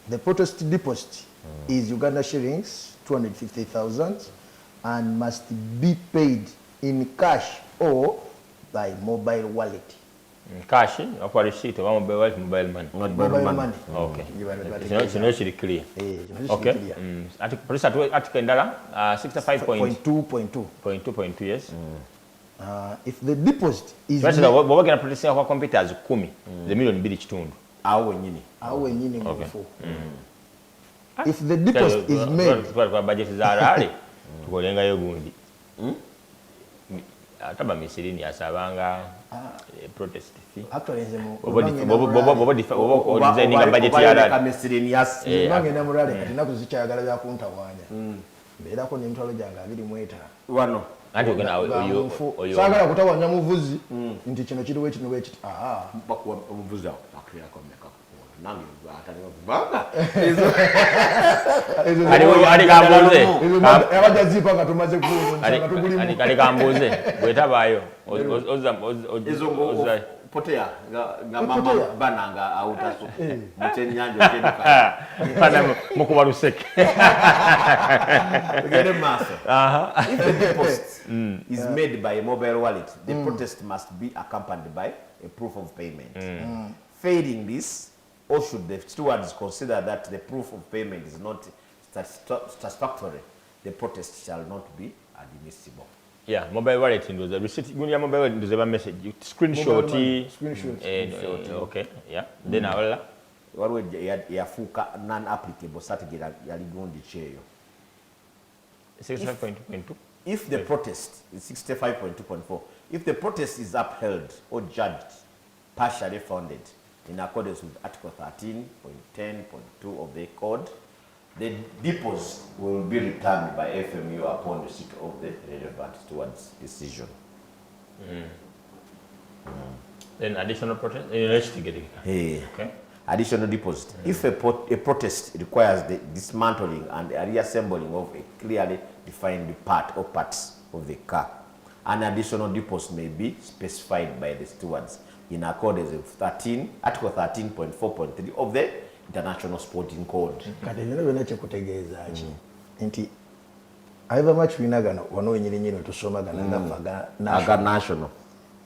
The protest deposit is Uganda shillings 250,000 and must be paid in cash or by mobile wallet. Cash or receipt or mobile money. Not Mobile money. Okay. It's not clear. Okay. Article ndala 65.2.2 yes. If the deposit is boba gena protesting kwa computers 10 the million 2 kitundu awe nyini mufo. If the deposit is made kwa budget za rale tukolenga yo gundi ataba misiri ni asabanga protest fee actually bobo designing budget ya rale misiri ni as bange na murale kati nakuzikyagala bya kuntawanya mbera ko nimtalo janga 2 wano ati ogena oyo sagala kutawanya muvuzi nti kino kiriwe kino wekiti bakuwa omuvuzi akwira ko meka nange ataliwa banga ali kambuze abaja zipa nga tumaze kuwona tuguli ali kambuze bwetabayo oza potea nga mama bananga autaso mchenyanjo keduka pana mukuba luseke get a master if the deposit is made by a mobile wallet the protest must be accompanied by a proof of payment. Failing this, or should the stewards consider that the proof of payment is not satisfactory, the protest shall not be admissible. Yeah, mobile wallet ndio the receipt gunia mobile wallet ndio the message you screenshot okay yeah then awala waliwo yafuuka non-applicable certificate yaligundi kyeyo 65.2.2 if the protest is 65.2.4 if the protest is upheld or judged partially founded in accordance with Article 13.10.2 of the Code, the deposit will be returned by FMU upon receipt of the relevant steward's decision. Then additional protest, let's get it. Okay. Additional deposit. If a protest requires the dismantling and a reassembling of a clearly defined part or parts of the car, an additional deposit may be specified by the stewards in accordance with Article 13.4.3 of the International Sporting Code. Kati nino bene kyekutegeeza ki nti aiva match winagano wano nyiri tusoma gana naga national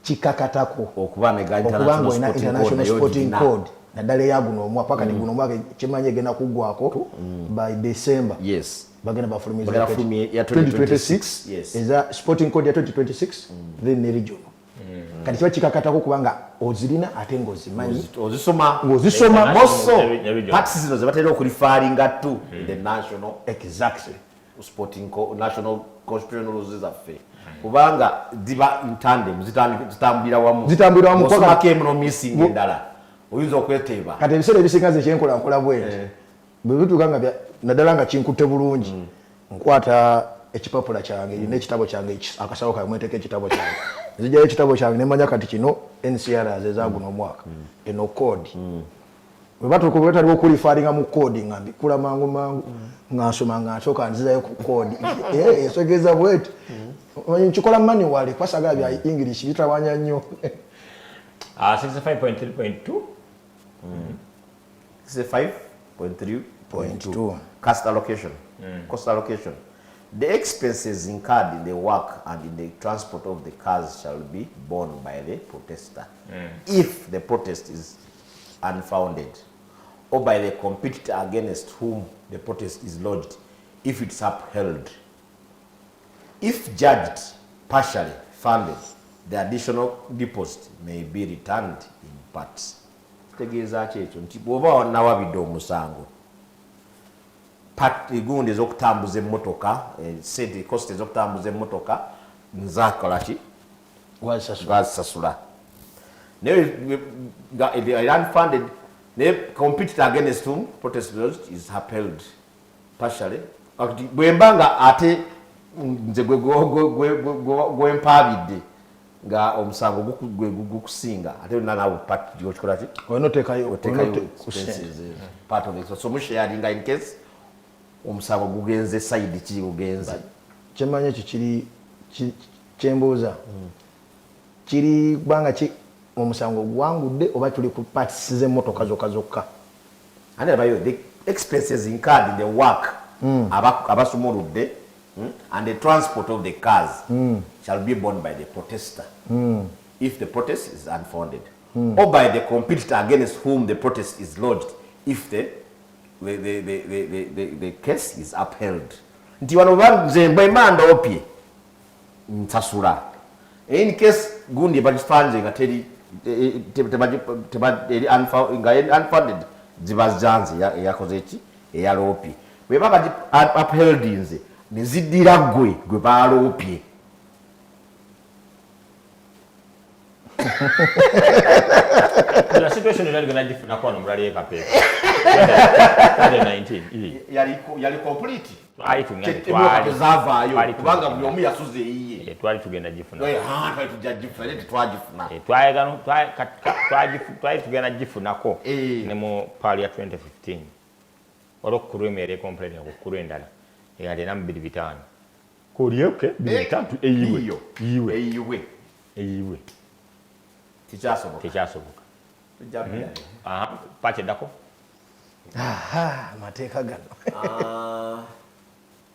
kikakatako okuba ne International Sporting Code nadala yaguno omwa paka ni guno mwaka kimanye gena kugwako by December. Yes. Bagena bafumiza ya 2026 yes. Is a Sporting Code ya 2026 then ni regional. Kati kiba kikakatako kubanga ozirina ate ngozimanyi ozisoma moso parts zino zebatera okulifaringa tu the national exactly sporting national constitutional rules affe kubanga diba in tandem zitambira wamu kwa game no missing endala oyinza okweteba kati ebisere bisingaze kyenkola nkola bwete bwebitu kanga bya nadalanga kinkutte bulungi nkwata ekipapula kyange n'ekitabo kyange akasawo ka mweteke ekitabo kyange zijja ekitabo kyange nemanya kati kino NCR zezaguno omwaka eno code bwebato ko bwetali okulifaringa mu code ngambi kula mangu ngasoma ngachoka nzizayo ku code esogeza bwete nchikola manual kwasagala bya English bitawanya nnyo 65.3.2 65.3.2 cost allocation. Cost allocation. The expenses incurred in the work and in the transport of the cars shall be borne by the protester if the protest is unfounded, or by the competitor against whom the protest is lodged if it's upheld. If judged partially funded, the additional deposit may be returned in parts. Tegeeza kyekyo nti bw'oba wannawabidde omusango gundi ez'okutambuza emmotoka sente cost ez'okutambuza emmotoka nzakola ki gwazisasula naye unfunded naye competitor against whom protest lodged is upheld partially bwembanga ate nze gwempabidde nga omusango gukusinga ate nanawe kikola ki onotekayo part of it so musharinga in case omusango gugenze side ki gugenze kyemanya kikiri kyembuuza kiri kubanga ki omusango gwangudde oba tuli ku parts z'emmotoka zokka ane abayo the expenses incurred in the work abasumuludde and the transport of the cars shall be borne by the protester if the protest is unfounded or by the competitor against whom the protest is lodged if the case is upheld. Nti wano banze mbemanda opye ntasula in case gundi bagifanje nga teri unfunded zibazanze yakoze ki eyalopi bwe baba upheld nze nezidira gwe balopye the situation is going to different na kwa nomrali ekape 19 yali complete twali tugenda twali kubanga buli omu yasuze iye twali tugenda gifuna twali tujja gifuna twagifuna twali tugenda gifunako ne mu pali ya 2015 olwokukulwemere complaint yakukulu endala eyali na 2-5 koliyeke 3 eyiwe tikyasoboka paki eddako mateeka gano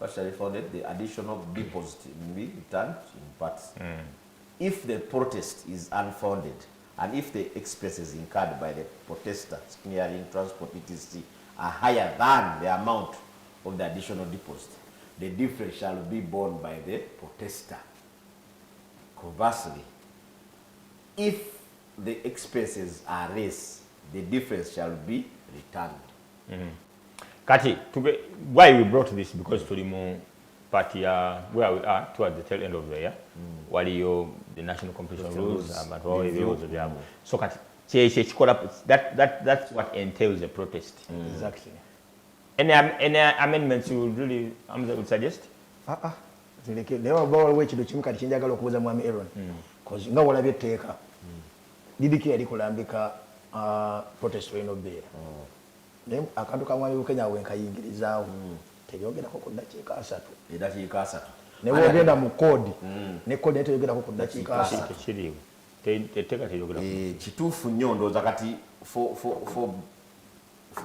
partially funded the additional deposit will be returned in parts if the protest is unfounded and if the expenses incurred by the protester clearing transport etc are higher than the amount of the additional deposit the difference shall be borne by the protester. Conversely, if the expenses are less, the difference shall be returned. Kati, why we brought this because to the party where we are towards the tail end of the year, what are the national competition rules and all the rules of the so Kati, that's what entails a protest. Exactly. Any amendments you would really would suggest? Never borrow which the Chimka Chinjagalo was a Mammy Aaron. Because no one ever take her. Did the Colambika protest rain of beer. Then I can't come when you can when Kayi is out. Take your get a Hokodachi Casa. That's your casa. Never get a Mukodi. Neko get a Hokodachi Casa. They take a Chitufu Nyondo Zakati for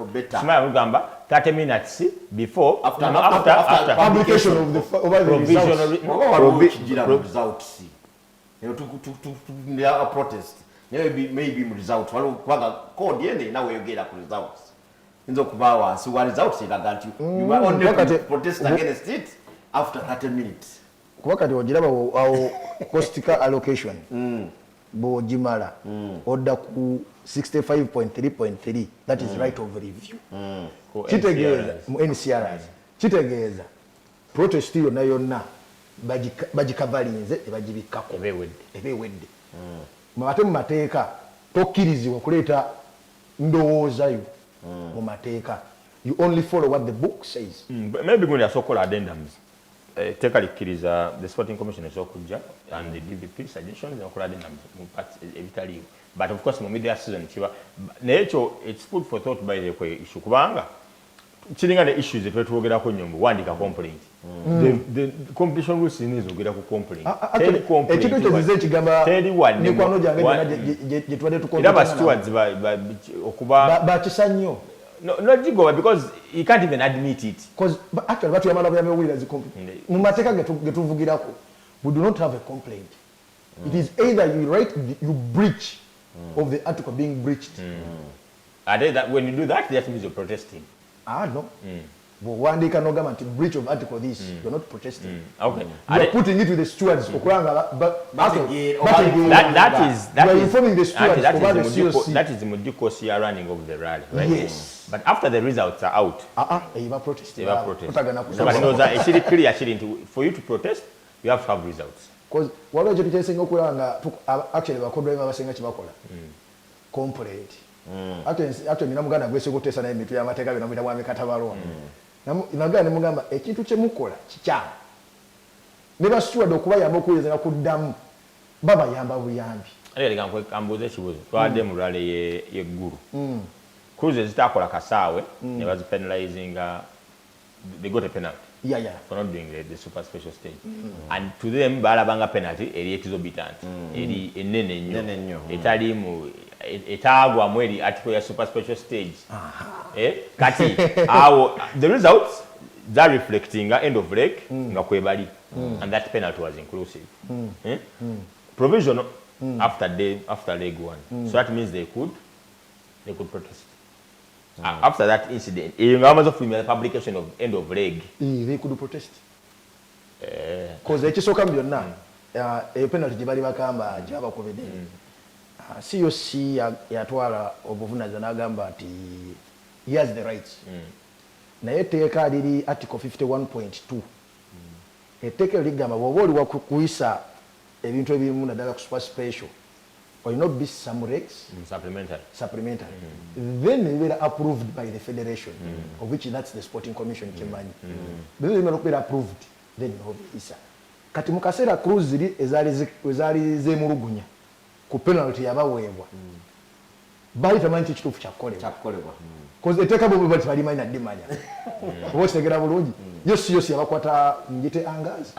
better. Smile Gamba, 30 minutes before after publication of the provisional results. You know, to protest. Maybe results. Well, code yene now you get a results. Inzo kubawa so what results you got you were only protest against it after 30 minutes. Wakati wajiraba au costica allocation. Bo Jimala order ku 65.3.3 that is right of review. Chitegeza mu NCRs chitegeza protest yo nayo na bagikavalinze ebagibikako ebewedde mabate mu mateeka tokkirizibwa kuleeta ndowooza yo mu mateeka you only follow what the book says. Maybe going to so-called addendums. Take a look at the Sporting Commission is okujja and the DVP suggestions and addendums ebitali. But of course, media season nature it's food for thought by the issue kubanga chilinga the issues that twogera ko nyombo wandika complaint. The competition rules is ogera ku complaint. Tell complaint. Ekito kizize kigamba ni kwano jange je twade tu complaint. Aba stewards okuba ba chisanyo. No jigo because he can't even admit it. Because actually batu yamala bya mewira zi complaint. Mu mateka getuvugirako we do not have a complaint. It is either you breach of the article being breached. Are they that when you do that means you're protesting? No. But one day cannot government breach of article this. You're not protesting. Okay. You are putting it with the stewards. That is informing the stewards over the COC. That is the Mudikosia running of the rally, right? Yes. But after the results are out, you protest. So but it was actually clear for you to protest, you have to have results. Because waliwo ekintu kyesinga okulaba nga actually bakodriver abasinga kyebakola complaint actually nina muganda gwesiga okuteesa naye emitwe y'amateeka byonna muyita bwami katabalwa nagala ne mugamba ekintu kyemukola kikyamu ne basteward okubayamba okuwuliriza nga kuddamu babayamba buyambi kambuuza ekibuuzo twadde mu lwale yeggulu cruises zitakola kasaawe ne bazipenalizinga they got a penalty for not doing the super special stage and to them balabanga penalty eri exorbitant eri enene nnyo etalimu etagwamu eri article ya super special stage kati awo the results that reflecting end of leg nga kwebali and that penalty was inclusive provisional after leg one so that means they could protest after that incident in terms of the publication of end of leg they could protest because ekisooka mu byonna penalty gye bali bakamba gyabakobedde COC yatwala obuvunaanyizibwa n'agamba nti he has the rights naye etteeka liri article 51.2 etteeka ligamba bw'oba oli wakuyisa ebintu ebimu naddala ku super special olina obisa some regs supplementary then bibeera approved by the federation of which that's the sporting commission kyemanyi bimera okubeera approved then nobiyisa kati mu kaseera cruise ziri ezaali zeemulugunya ku penalty yabaweebwa baali tamanyi nti ekituufu kyakukolebwa because etteeka bo bati balimanyi naddimanya oba okitegera bulungi yosi yabakwata njite angazi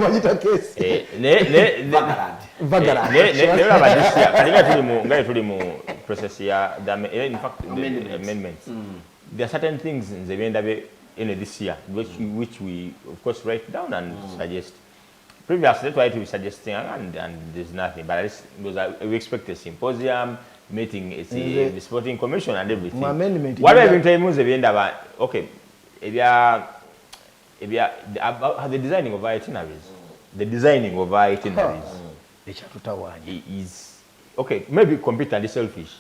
bagita kesi nga tuli mu process ya in fact the amendments there are certain things in the end in this year which we of course write down and suggest. Previously that's why we were suggesting and there's nothing, but at least we expect a symposium meeting the sporting commission and everything. What I've been telling you is okay, the designing of itineraries. The designing of itineraries is okay. Maybe competent is selfish,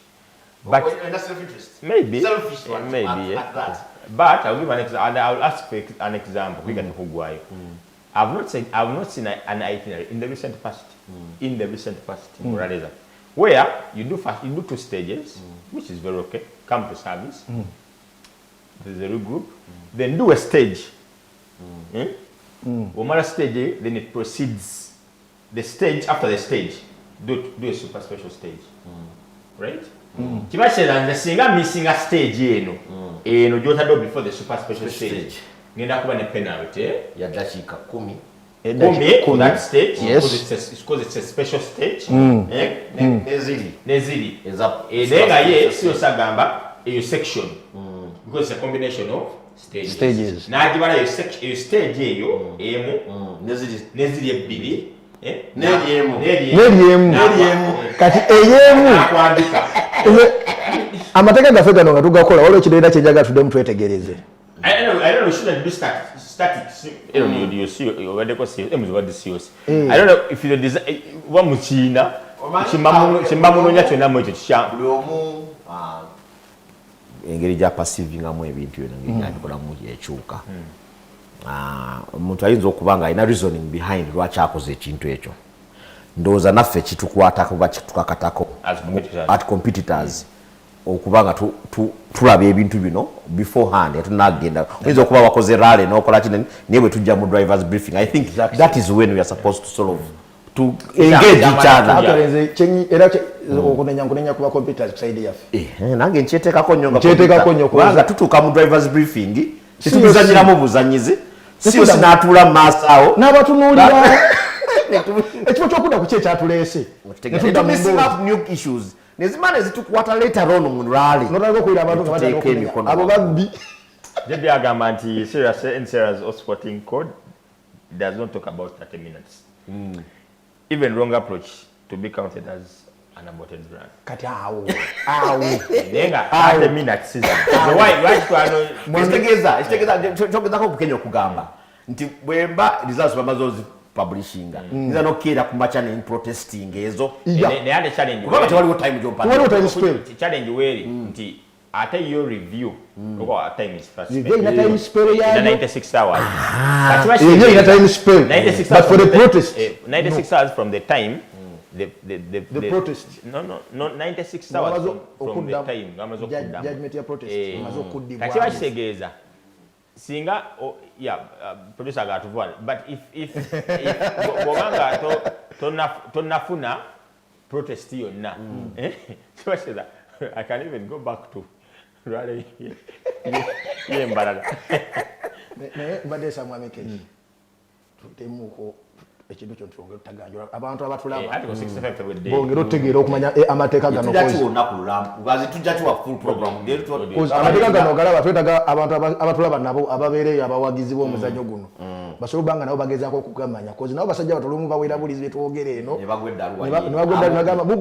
but self-interest. Maybe selfish one. Maybe yeah. But I'll give an example, and I'll ask for an example. We can Hugwai. I've not seen an itinerary in the recent past. In the recent past, where you do 2 stages, which is very okay. Come to service. There's a group. Then do a stage. One stage, then it proceeds. The stage after the stage, do a super special stage, right? Kibashera nze singa missing a stage eno jota do before the super special stage. Ngenda kuba ne penalty ya dakika 10 for that stage because it's a special stage. Nezili edenga ye sio sagamba eyo section because it's a combination of stages. Na agibala yo section eyo stage eyo emu nezili ebiri Neriemu kati eyemu amateeka gaffe gano nga tugakola waliwo ekireera kyenjaga tuddemu twetegereze. I don't know, we shouldn't do static. I don't know, you see, what they call COS. I don't know if you design one muchina, chimamuno nyacho na mojo chisha. Engeri ja passive ngamu ebintu yona ngikola mu ekyuka. Omuntu ayinza okubanga ina reasoning behind lwaki akoze ekintu ekyo. Ndowooza naffe kitukwata kuba kitukakatako at competitors. Okubanga tulaba ebintu bino beforehand tunagenda oyinza okuba wakoze rally n'okola kinene naye bwe tujja mu drivers briefing. I think that is when we are supposed to sort of to engage each other. Era okunenya kuba competitors kuside yaffe nange nkyeteekako nnyo kubanga tutuuka mu drivers briefing tetubuzanyiramu buzanyizi si sinatuula mu maaso awo n'abatunuulira ekifo ky'okudda ku kyekyatuleese new issues nezimane zitukwata later on mu rally notaka okuira abantu abo babbi Jebi agamba nti serious or sporting code does not talk about 30 minutes. Even wrong approach to be counted as an aborted run. Kati awo nenga 30 minutes is why to ano istegeza chokeza Kenya okugamba nti bwemba results bamazozi publishing niza no kera kumacha ne protesting ezo ne ande challenge kubanga tewaliwo time job waliwo time spell challenge weri nti ate your review what time is first review ina time spell ya 96 hours review ina time spell 96 but for the protest 96 hours from the time the protest no 96 hours from the time ngamazo kuddamu judgment ya protest ngamazo kuddibwa kati bakitegeeza singa producer gatuvwala but if bobanga tonafuna protest yonna so I can even go back to rather yembalala mbadde samwami keshi tutemuko ekintu kyo twongera taganjula abantu abatulaba bongera otegeera okumanya amateeka gano tujja full program amateeka gano galaba twetaga abantu abatulaba nabo ababeereyo abawagizi b'omuzannyo guno basobola obanga nabo bagezaako okugamanya kozi nabo basajja batolumu bawera bulizi betwogera eno nebagwedda nagamba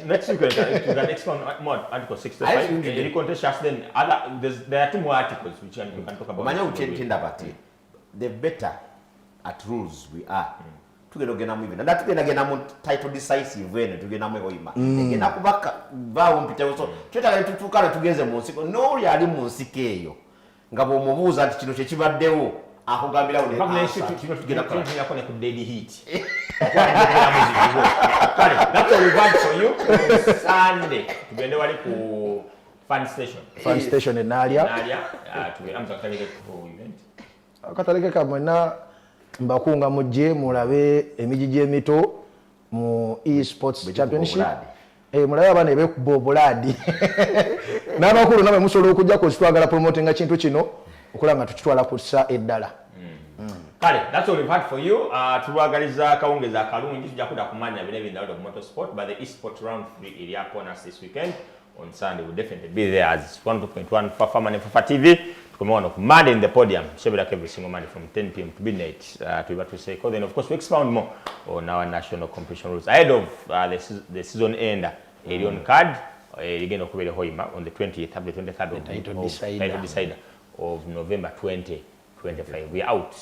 next week you can expound more article 65 the contentious then there are two more articles which you can talk about manya uchentinda bati the better at rules we are tugenda mu ibina tugenda mu title decisive ene tugenda mu hoima ngenda kubaka bawo mpita so twetagala tutukana tugeze mu nsiko no yali mu nsiko eyo ngabo mubuuza ati kino kye kibaddewo akugambira ule tugenda kone ku dead heat that's all we want for you Sunday tugende wali ku fun station enalia tugenda mzakaleke ku event akataleke kamwena mbakunga mujje mulabe emiji gy'emito mu eSports Championship mulabe abaana ebekuba obuladi n'abakulu namwe musobola okujja twagala promotinga kintu kino okulaba nga tukitwala ku ssa eddala kale that's all we've had for you tulwagaliza akawungeza akalungi tujja kuda kumanya bine ebindala of motorsport but the eSport round 3 eri upon us this weekend on Sunday we'll definitely be there as 1.1 Fafa Money Fafa TV come on up Monday in the podium like every single Monday from 10 p.m. to midnight to be to say then of course we expound more on our national competition rules ahead of the season end on card again okubere hoima on the 20th of the 23rd of title decider of November 2025 we are out